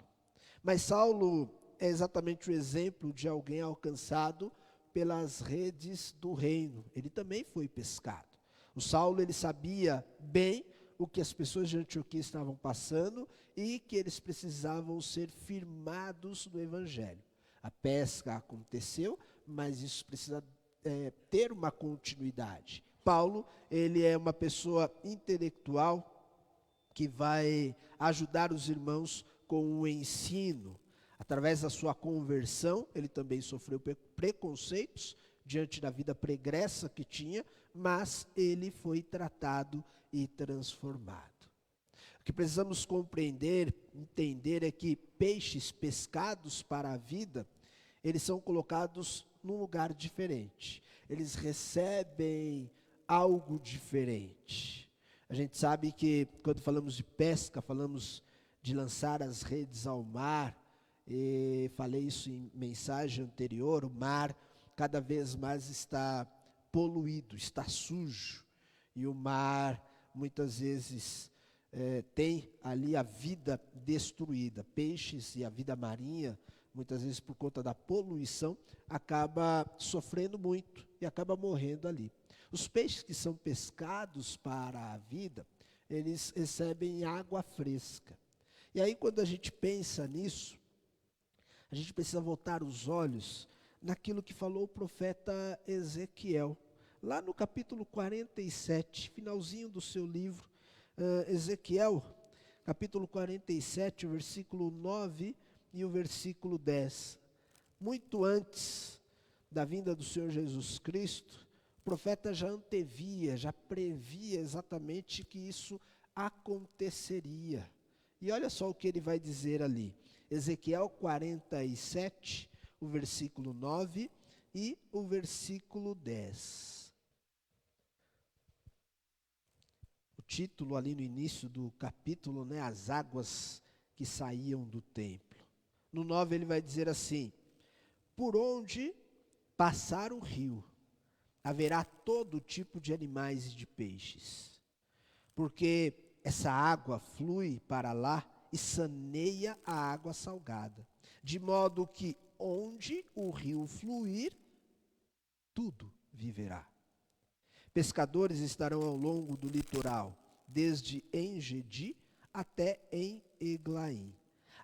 Mas Saulo é exatamente o exemplo de alguém alcançado pelas redes do reino. Ele também foi pescado. O Saulo, ele sabia bem o que as pessoas de Antioquia estavam passando e que eles precisavam ser firmados no evangelho. A pesca aconteceu, mas isso precisa ter uma continuidade. Paulo, ele é uma pessoa intelectual que vai ajudar os irmãos com o ensino. Através da sua conversão, ele também sofreu preconceitos diante da vida pregressa que tinha, mas ele foi tratado e transformado. O que precisamos compreender, entender é que peixes pescados para a vida, eles são colocados num lugar diferente. Eles recebem algo diferente. A gente sabe que quando falamos de pesca, falamos de lançar as redes ao mar, e falei isso em mensagem anterior, o mar cada vez mais está poluído, está sujo, e o mar muitas vezes tem ali a vida destruída. Peixes e a vida marinha, muitas vezes por conta da poluição, acaba sofrendo muito e acaba morrendo ali. Os peixes que são pescados para a vida, eles recebem água fresca. E aí quando a gente pensa nisso, a gente precisa voltar os olhos naquilo que falou o profeta Ezequiel. Lá no capítulo 47, finalzinho do seu livro, Ezequiel, capítulo 47, o versículo 9 e o versículo 10. Muito antes da vinda do Senhor Jesus Cristo, o profeta já antevia, já previa exatamente que isso aconteceria. E olha só o que ele vai dizer ali. Ezequiel 47, o versículo 9 e o versículo 10. O título ali no início do capítulo, né, as águas que saíam do templo. No 9 ele vai dizer assim: por onde passar o rio, haverá todo tipo de animais e de peixes, porque essa água flui para lá e saneia a água salgada, de modo que onde o rio fluir, tudo viverá. Pescadores estarão ao longo do litoral, desde Engedi até em Eglaim.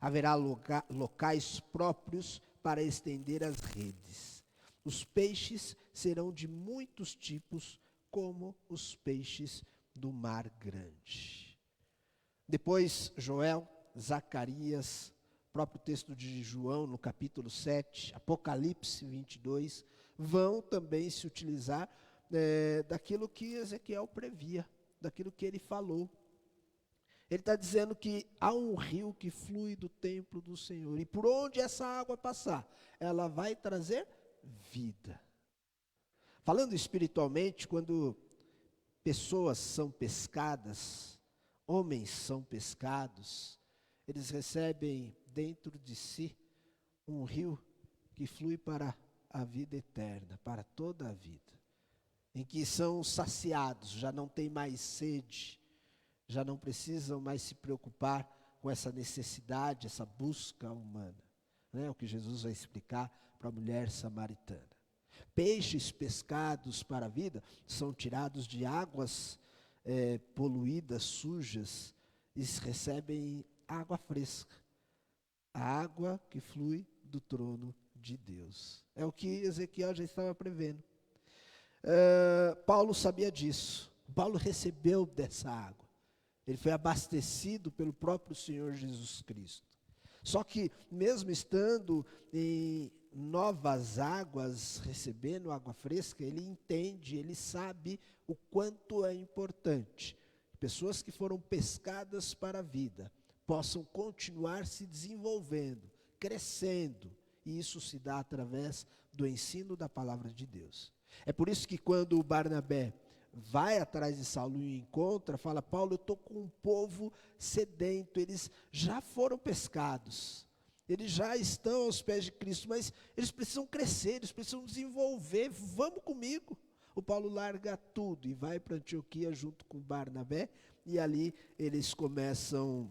Haverá locais próprios para estender as redes. Os peixes serão de muitos tipos, como os peixes do mar grande. Depois, Joel, Zacarias, próprio texto de João no capítulo 7, Apocalipse 22, vão também se utilizar daquilo que Ezequiel previa, daquilo que ele falou. Ele está dizendo que há um rio que flui do templo do Senhor, e por onde essa água passar, ela vai trazer vida. Falando espiritualmente, quando pessoas são pescadas, homens são pescados, eles recebem dentro de si um rio que flui para a vida eterna, para toda a vida, em que são saciados, já não tem mais sede, já não precisam mais se preocupar com essa necessidade, essa busca humana. É o que Jesus vai explicar para a mulher samaritana. Peixes pescados para a vida são tirados de águas poluídas, sujas, eles recebem água fresca. A água que flui do trono de Deus. É o que Ezequiel já estava prevendo. Paulo sabia disso. Paulo recebeu dessa água. Ele foi abastecido pelo próprio Senhor Jesus Cristo. Só que, mesmo estando em novas águas, recebendo água fresca, ele entende, ele sabe o quanto é importante. Pessoas que foram pescadas para a vida possam continuar se desenvolvendo, crescendo. E isso se dá através do ensino da palavra de Deus. É por isso que quando o Barnabé vai atrás de Saulo e o encontra, fala: Paulo, eu estou com um povo sedento, eles já foram pescados, eles já estão aos pés de Cristo, mas eles precisam crescer, eles precisam desenvolver, vamos comigo. O Paulo larga tudo e vai para Antioquia junto com Barnabé, e ali eles começam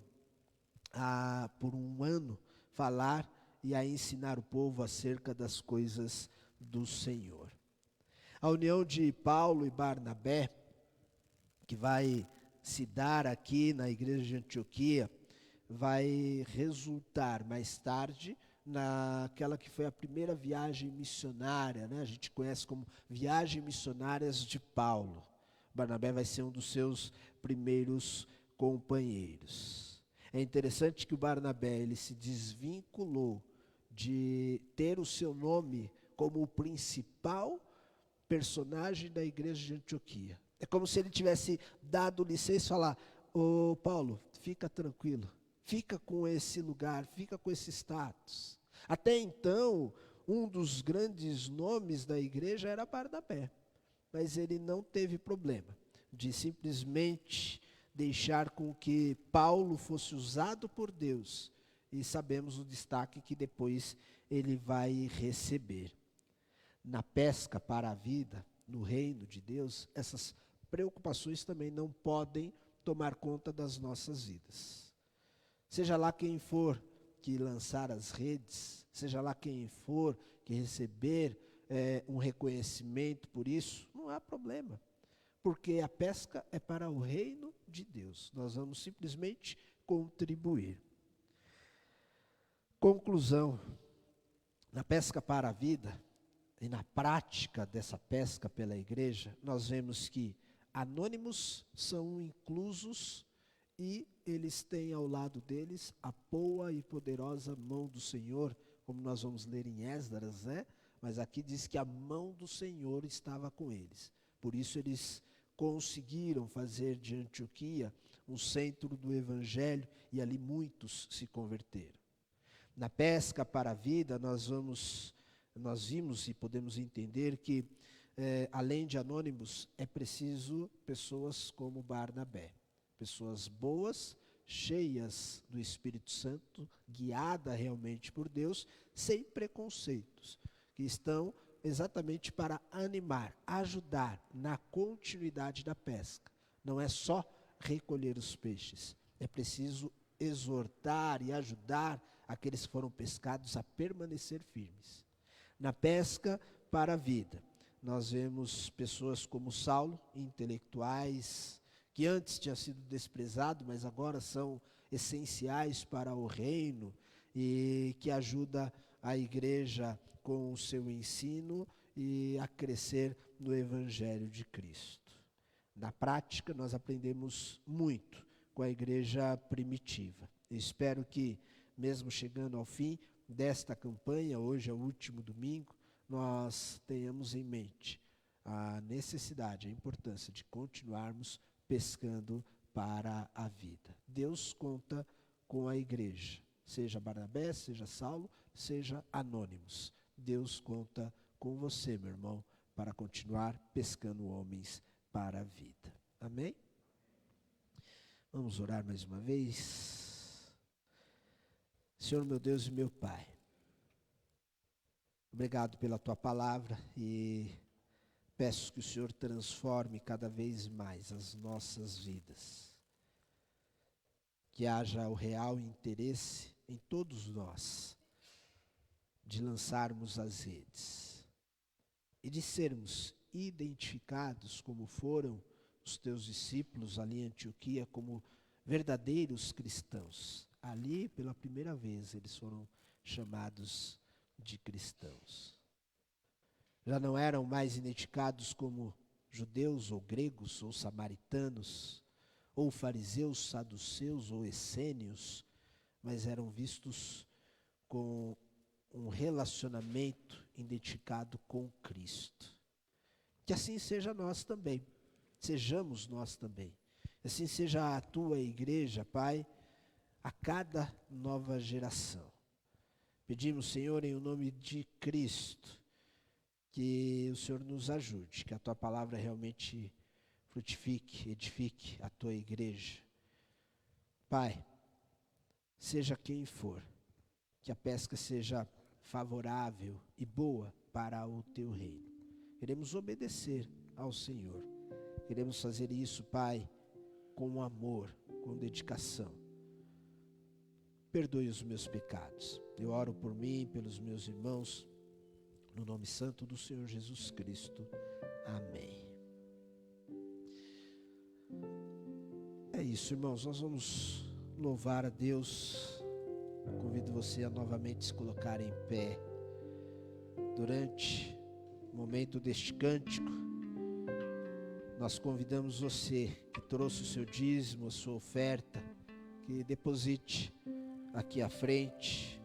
a, por um ano, falar e a ensinar o povo acerca das coisas do Senhor. A união de Paulo e Barnabé, que vai se dar aqui na igreja de Antioquia, vai resultar mais tarde naquela que foi a primeira viagem missionária, né? A gente conhece como Viagens Missionárias de Paulo. Barnabé vai ser um dos seus primeiros companheiros. É interessante que o Barnabé, ele se desvinculou de ter o seu nome como o principal personagem da igreja de Antioquia. É como se ele tivesse dado licença e falar: ô Paulo, fica tranquilo, fica com esse lugar, fica com esse status. Até então, um dos grandes nomes da igreja era Barnabé, mas ele não teve problema de simplesmente deixar com que Paulo fosse usado por Deus, e sabemos o destaque que depois ele vai receber. Na pesca para a vida, no reino de Deus, essas preocupações também não podem tomar conta das nossas vidas. Seja lá quem for que lançar as redes, seja lá quem for que receber um reconhecimento por isso, não há problema, porque a pesca é para o reino de Deus. Nós vamos simplesmente contribuir. Conclusão: na pesca para a vida, e na prática dessa pesca pela igreja, nós vemos que anônimos são inclusos e eles têm ao lado deles a boa e poderosa mão do Senhor, como nós vamos ler em Esdras, né? Mas aqui diz que a mão do Senhor estava com eles. Por isso eles conseguiram fazer de Antioquia um centro do evangelho e ali muitos se converteram. Na pesca para a vida, nós vimos e podemos entender que, além de anônimos, é preciso pessoas como Barnabé. Pessoas boas, cheias do Espírito Santo, guiadas realmente por Deus, sem preconceitos, que estão exatamente para animar, ajudar na continuidade da pesca. Não é só recolher os peixes, é preciso exortar e ajudar aqueles que foram pescados a permanecer firmes. Na pesca para a vida, nós vemos pessoas como Saulo, intelectuais, que antes tinham sido desprezados, mas agora são essenciais para o reino e que ajuda a igreja com o seu ensino e a crescer no Evangelho de Cristo. Na prática, nós aprendemos muito com a igreja primitiva. Eu espero que, mesmo chegando ao fim desta campanha, hoje é o último domingo, nós tenhamos em mente a necessidade, a importância de continuarmos pescando para a vida. Deus conta com a igreja, seja Barnabé, seja Saulo, seja anônimos. Deus conta com você, meu irmão, para continuar pescando homens para a vida. Amém? Vamos orar mais uma vez. Senhor, meu Deus e meu Pai, obrigado pela Tua palavra e peço que o Senhor transforme cada vez mais as nossas vidas. Que haja o real interesse em todos nós de lançarmos as redes e de sermos identificados como foram os teus discípulos ali em Antioquia como verdadeiros cristãos. Ali, pela primeira vez, eles foram chamados de cristãos. Já não eram mais identificados como judeus ou gregos ou samaritanos, ou fariseus, saduceus ou essênios, mas eram vistos com um relacionamento identificado com Cristo. Que assim seja nós também, sejamos nós também. Assim seja a tua igreja, Pai, a cada nova geração. Pedimos, Senhor, em o nome de Cristo, que o Senhor nos ajude, que a tua palavra realmente frutifique, edifique a tua igreja. Pai, seja quem for, que a pesca seja favorável e boa para o teu reino. Queremos obedecer ao Senhor. Queremos fazer isso, Pai, com amor, com dedicação. Perdoe os meus pecados. Eu oro por mim, pelos meus irmãos, no nome santo do Senhor Jesus Cristo. Amém. É isso, irmãos. Nós vamos louvar a Deus. Convido você a novamente se colocar em pé. Durante o momento deste cântico, nós convidamos você que trouxe o seu dízimo, a sua oferta, que deposite aqui à frente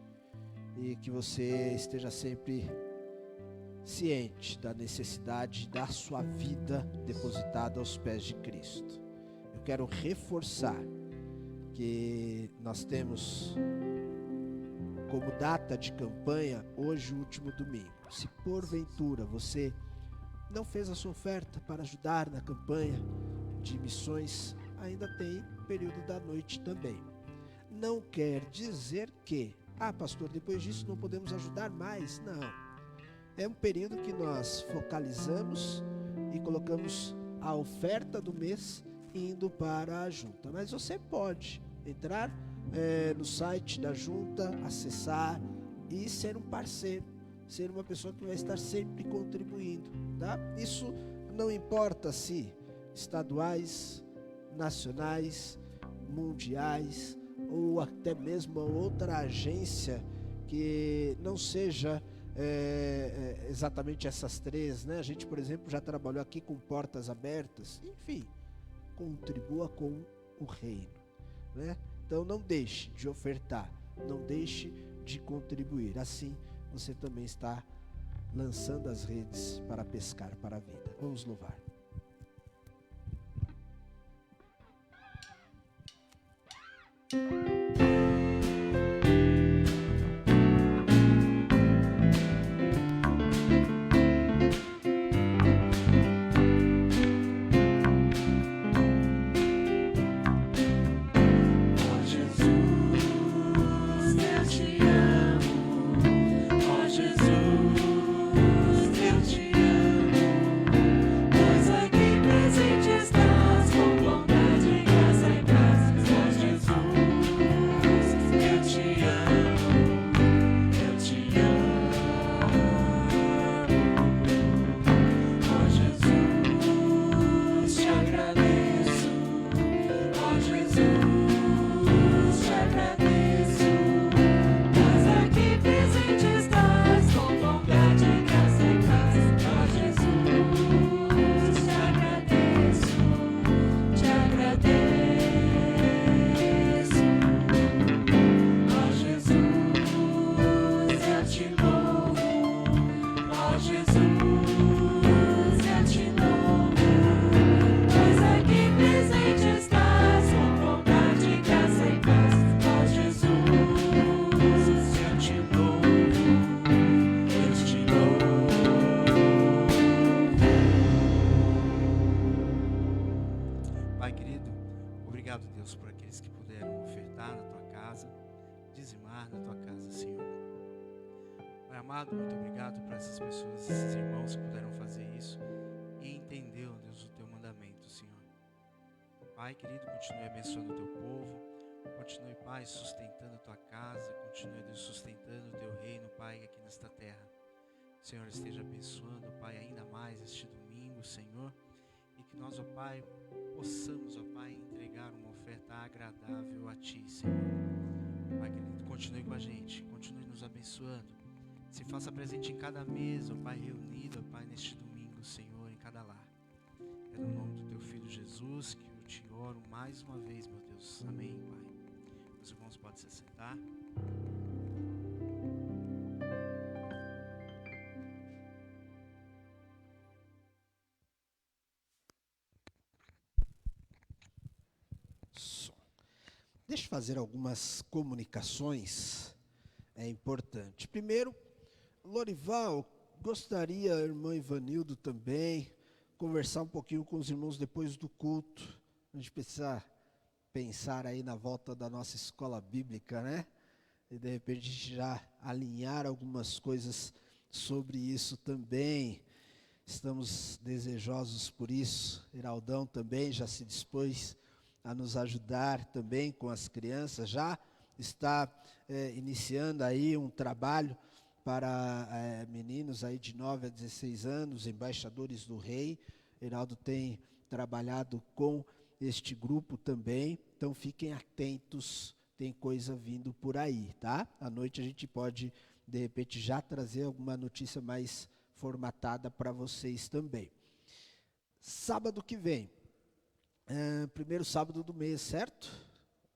e que você esteja sempre ciente da necessidade da sua vida depositada aos pés de Cristo. Eu quero reforçar que nós temos como data de campanha hoje, o último domingo. Se porventura você não fez a sua oferta para ajudar na campanha de missões, ainda tem período da noite também. Não quer dizer que, pastor, depois disso não podemos ajudar mais. Não. É um período que nós focalizamos e colocamos a oferta do mês indo para a junta. Mas você pode entrar no site da junta, acessar e ser um parceiro, ser uma pessoa que vai estar sempre contribuindo, tá? Isso não importa se estaduais, nacionais, mundiais ou até mesmo outra agência que não seja exatamente essas três, né? A gente, por exemplo, já trabalhou aqui com portas abertas. Enfim, contribua com o reino, né? Então não deixe de ofertar, não deixe de contribuir. Assim você também está lançando as redes para pescar para a vida. Vamos louvar. Muito obrigado por essas pessoas, esses irmãos que puderam fazer isso e entender, ó Deus, o teu mandamento, Senhor. Pai querido, continue abençoando o teu povo, continue, Pai, sustentando a tua casa, continue, Deus, sustentando o teu reino, Pai, aqui nesta terra. Senhor, esteja abençoando, Pai, ainda mais este domingo, Senhor, e que nós, ó Pai, possamos, ó Pai, entregar uma oferta agradável a Ti, Senhor. Pai querido, continue com a gente, continue nos abençoando. Se faça presente em cada mesa, ó Pai, reunido, ó Pai, neste domingo, Senhor, em cada lar. É no nome do Teu Filho Jesus que eu te oro mais uma vez, meu Deus. Amém, Pai. Os irmãos podem se sentar. Deixa eu fazer algumas comunicações, é importante. Primeiro, Lorival, gostaria, irmão Ivanildo também, conversar um pouquinho com os irmãos depois do culto. A gente precisa pensar aí na volta da nossa escola bíblica, né? E de repente já alinhar algumas coisas sobre isso também. Estamos desejosos por isso. Iraldão também já se dispôs a nos ajudar também com as crianças, já está iniciando aí um trabalho para meninos aí de 9 a 16 anos, embaixadores do rei. Iraldo tem trabalhado com este grupo também, então fiquem atentos, tem coisa vindo por aí, tá? À noite a gente pode, de repente, já trazer alguma notícia mais formatada para vocês também. Sábado que vem, primeiro sábado do mês, certo?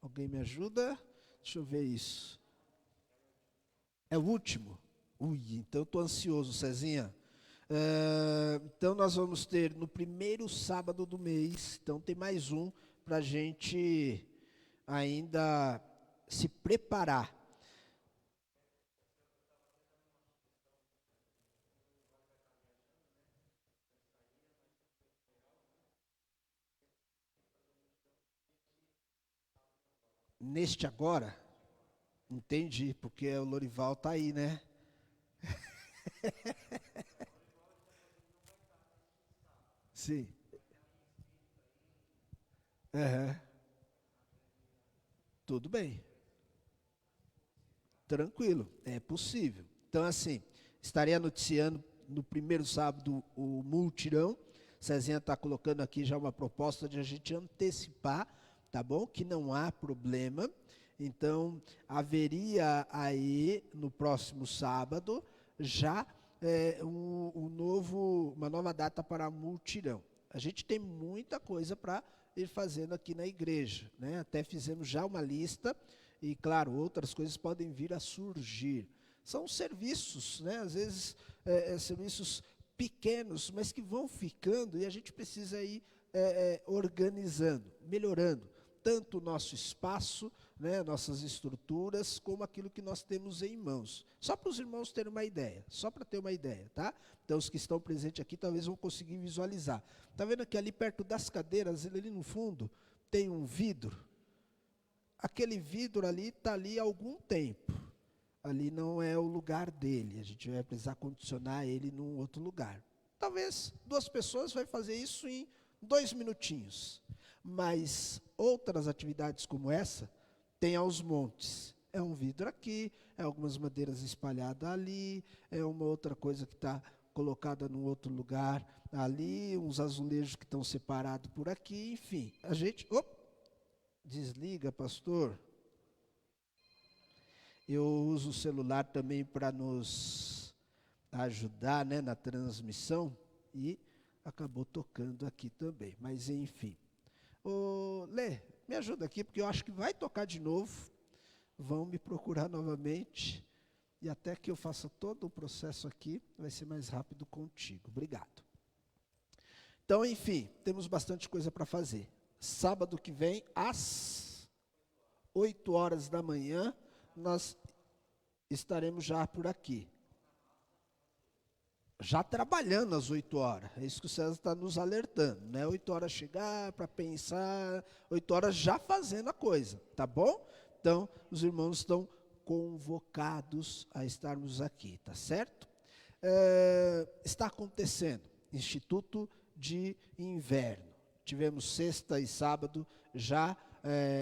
Alguém me ajuda? Deixa eu ver isso. É o último? Ui, então eu estou ansioso, Cezinha. Então nós vamos ter no primeiro sábado do mês, então tem mais um para a gente ainda se preparar. Neste agora, entendi, porque o Lorival está aí, né? Sim. Uhum. Tudo bem. Tranquilo, é possível. Então, assim, estarei noticiando no primeiro sábado o multirão. Cezinha está colocando aqui já uma proposta de a gente antecipar, tá bom? Que não há problema. Então, haveria aí no próximo sábado já uma nova data para multirão. A gente tem muita coisa para ir fazendo aqui na igreja, né? Até fizemos já uma lista e, claro, outras coisas podem vir a surgir. São serviços, né? Às vezes serviços pequenos, mas que vão ficando e a gente precisa ir organizando, melhorando tanto o nosso espaço, né, nossas estruturas, como aquilo que nós temos em mãos. Só para os irmãos terem uma ideia, só para ter uma ideia, tá? Então, os que estão presentes aqui talvez vão conseguir visualizar. Está vendo que ali perto das cadeiras, ali no fundo, tem um vidro? Aquele vidro ali está ali há algum tempo. Ali não é o lugar dele, a gente vai precisar condicionar ele num outro lugar. Talvez 2 pessoas vai fazer isso em 2 minutinhos. Mas outras atividades como essa, tem aos montes. É um vidro aqui, é algumas madeiras espalhadas ali, é uma outra coisa que está colocada num outro lugar ali, uns azulejos que estão separados por aqui, enfim. A gente... desliga, pastor. Eu uso o celular também para nos ajudar, né, na transmissão e acabou tocando aqui também, mas enfim. Lê, me ajuda aqui, porque eu acho que vai tocar de novo, vão me procurar novamente, e até que eu faça todo o processo aqui, vai ser mais rápido contigo. Obrigado. Então, enfim, temos bastante coisa para fazer. Sábado que vem, às 8 horas da manhã, nós estaremos já por aqui. Já trabalhando às 8 horas, é isso que o César está nos alertando, né? 8 horas chegar para pensar, 8 horas já fazendo a coisa, tá bom? Então, os irmãos estão convocados a estarmos aqui, tá certo? Está acontecendo, Instituto de Inverno. Tivemos sexta e sábado já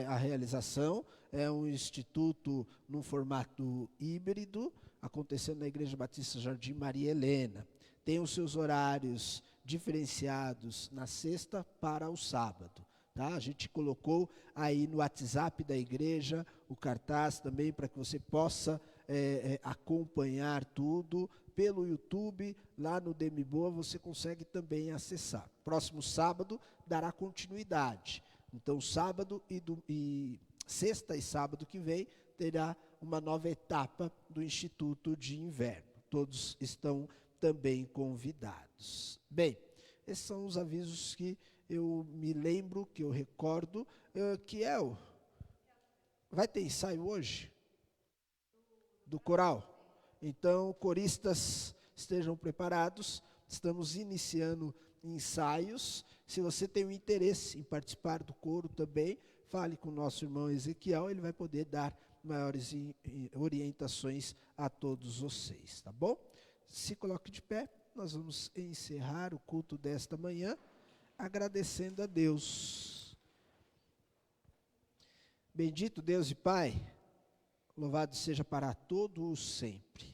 a realização, é um instituto num formato híbrido, acontecendo na Igreja Batista Jardim Maria Helena. Tem os seus horários diferenciados na sexta para o sábado. Tá? A gente colocou aí no WhatsApp da igreja o cartaz também para que você possa acompanhar tudo. Pelo YouTube, lá no Demiboa, você consegue também acessar. Próximo sábado dará continuidade. Então, sexta e sábado que vem, terá uma nova etapa do Instituto de Inverno. Todos estão também convidados. Bem, esses são os avisos que eu me lembro, que eu recordo, vai ter ensaio hoje? Do coral? Então, coristas, estejam preparados, estamos iniciando ensaios. Se você tem um interesse em participar do coro também, fale com o nosso irmão Ezequiel, ele vai poder dar maiores orientações a todos vocês, tá bom? Se coloque de pé, nós vamos encerrar o culto desta manhã, agradecendo a Deus. Bendito Deus e Pai, louvado seja para todos sempre.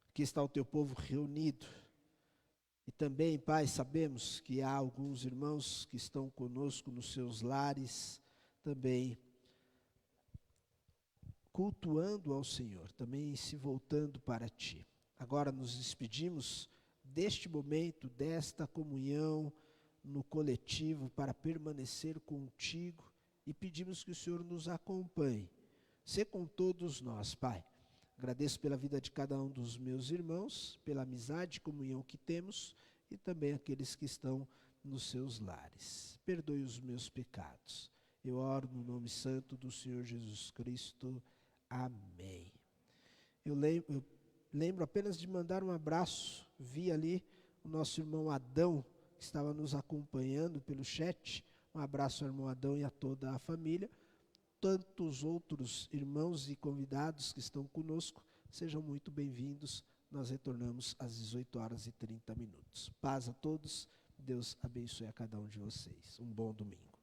Aqui está o teu povo reunido. E também, Pai, sabemos que há alguns irmãos que estão conosco nos seus lares, também cultuando ao Senhor, também se voltando para Ti. Agora nos despedimos deste momento, desta comunhão no coletivo para permanecer contigo e pedimos que o Senhor nos acompanhe. Sê com todos nós, Pai. Agradeço pela vida de cada um dos meus irmãos, pela amizade e comunhão que temos e também aqueles que estão nos seus lares. Perdoe os meus pecados. Eu oro no nome santo do Senhor Jesus Cristo. Amém. Eu lembro apenas de mandar um abraço. Vi ali o nosso irmão Adão, que estava nos acompanhando pelo chat. Um abraço ao irmão Adão e a toda a família. Tantos outros irmãos e convidados que estão conosco, sejam muito bem-vindos. Nós retornamos às 18h30. Paz a todos. Deus abençoe a cada um de vocês. Um bom domingo.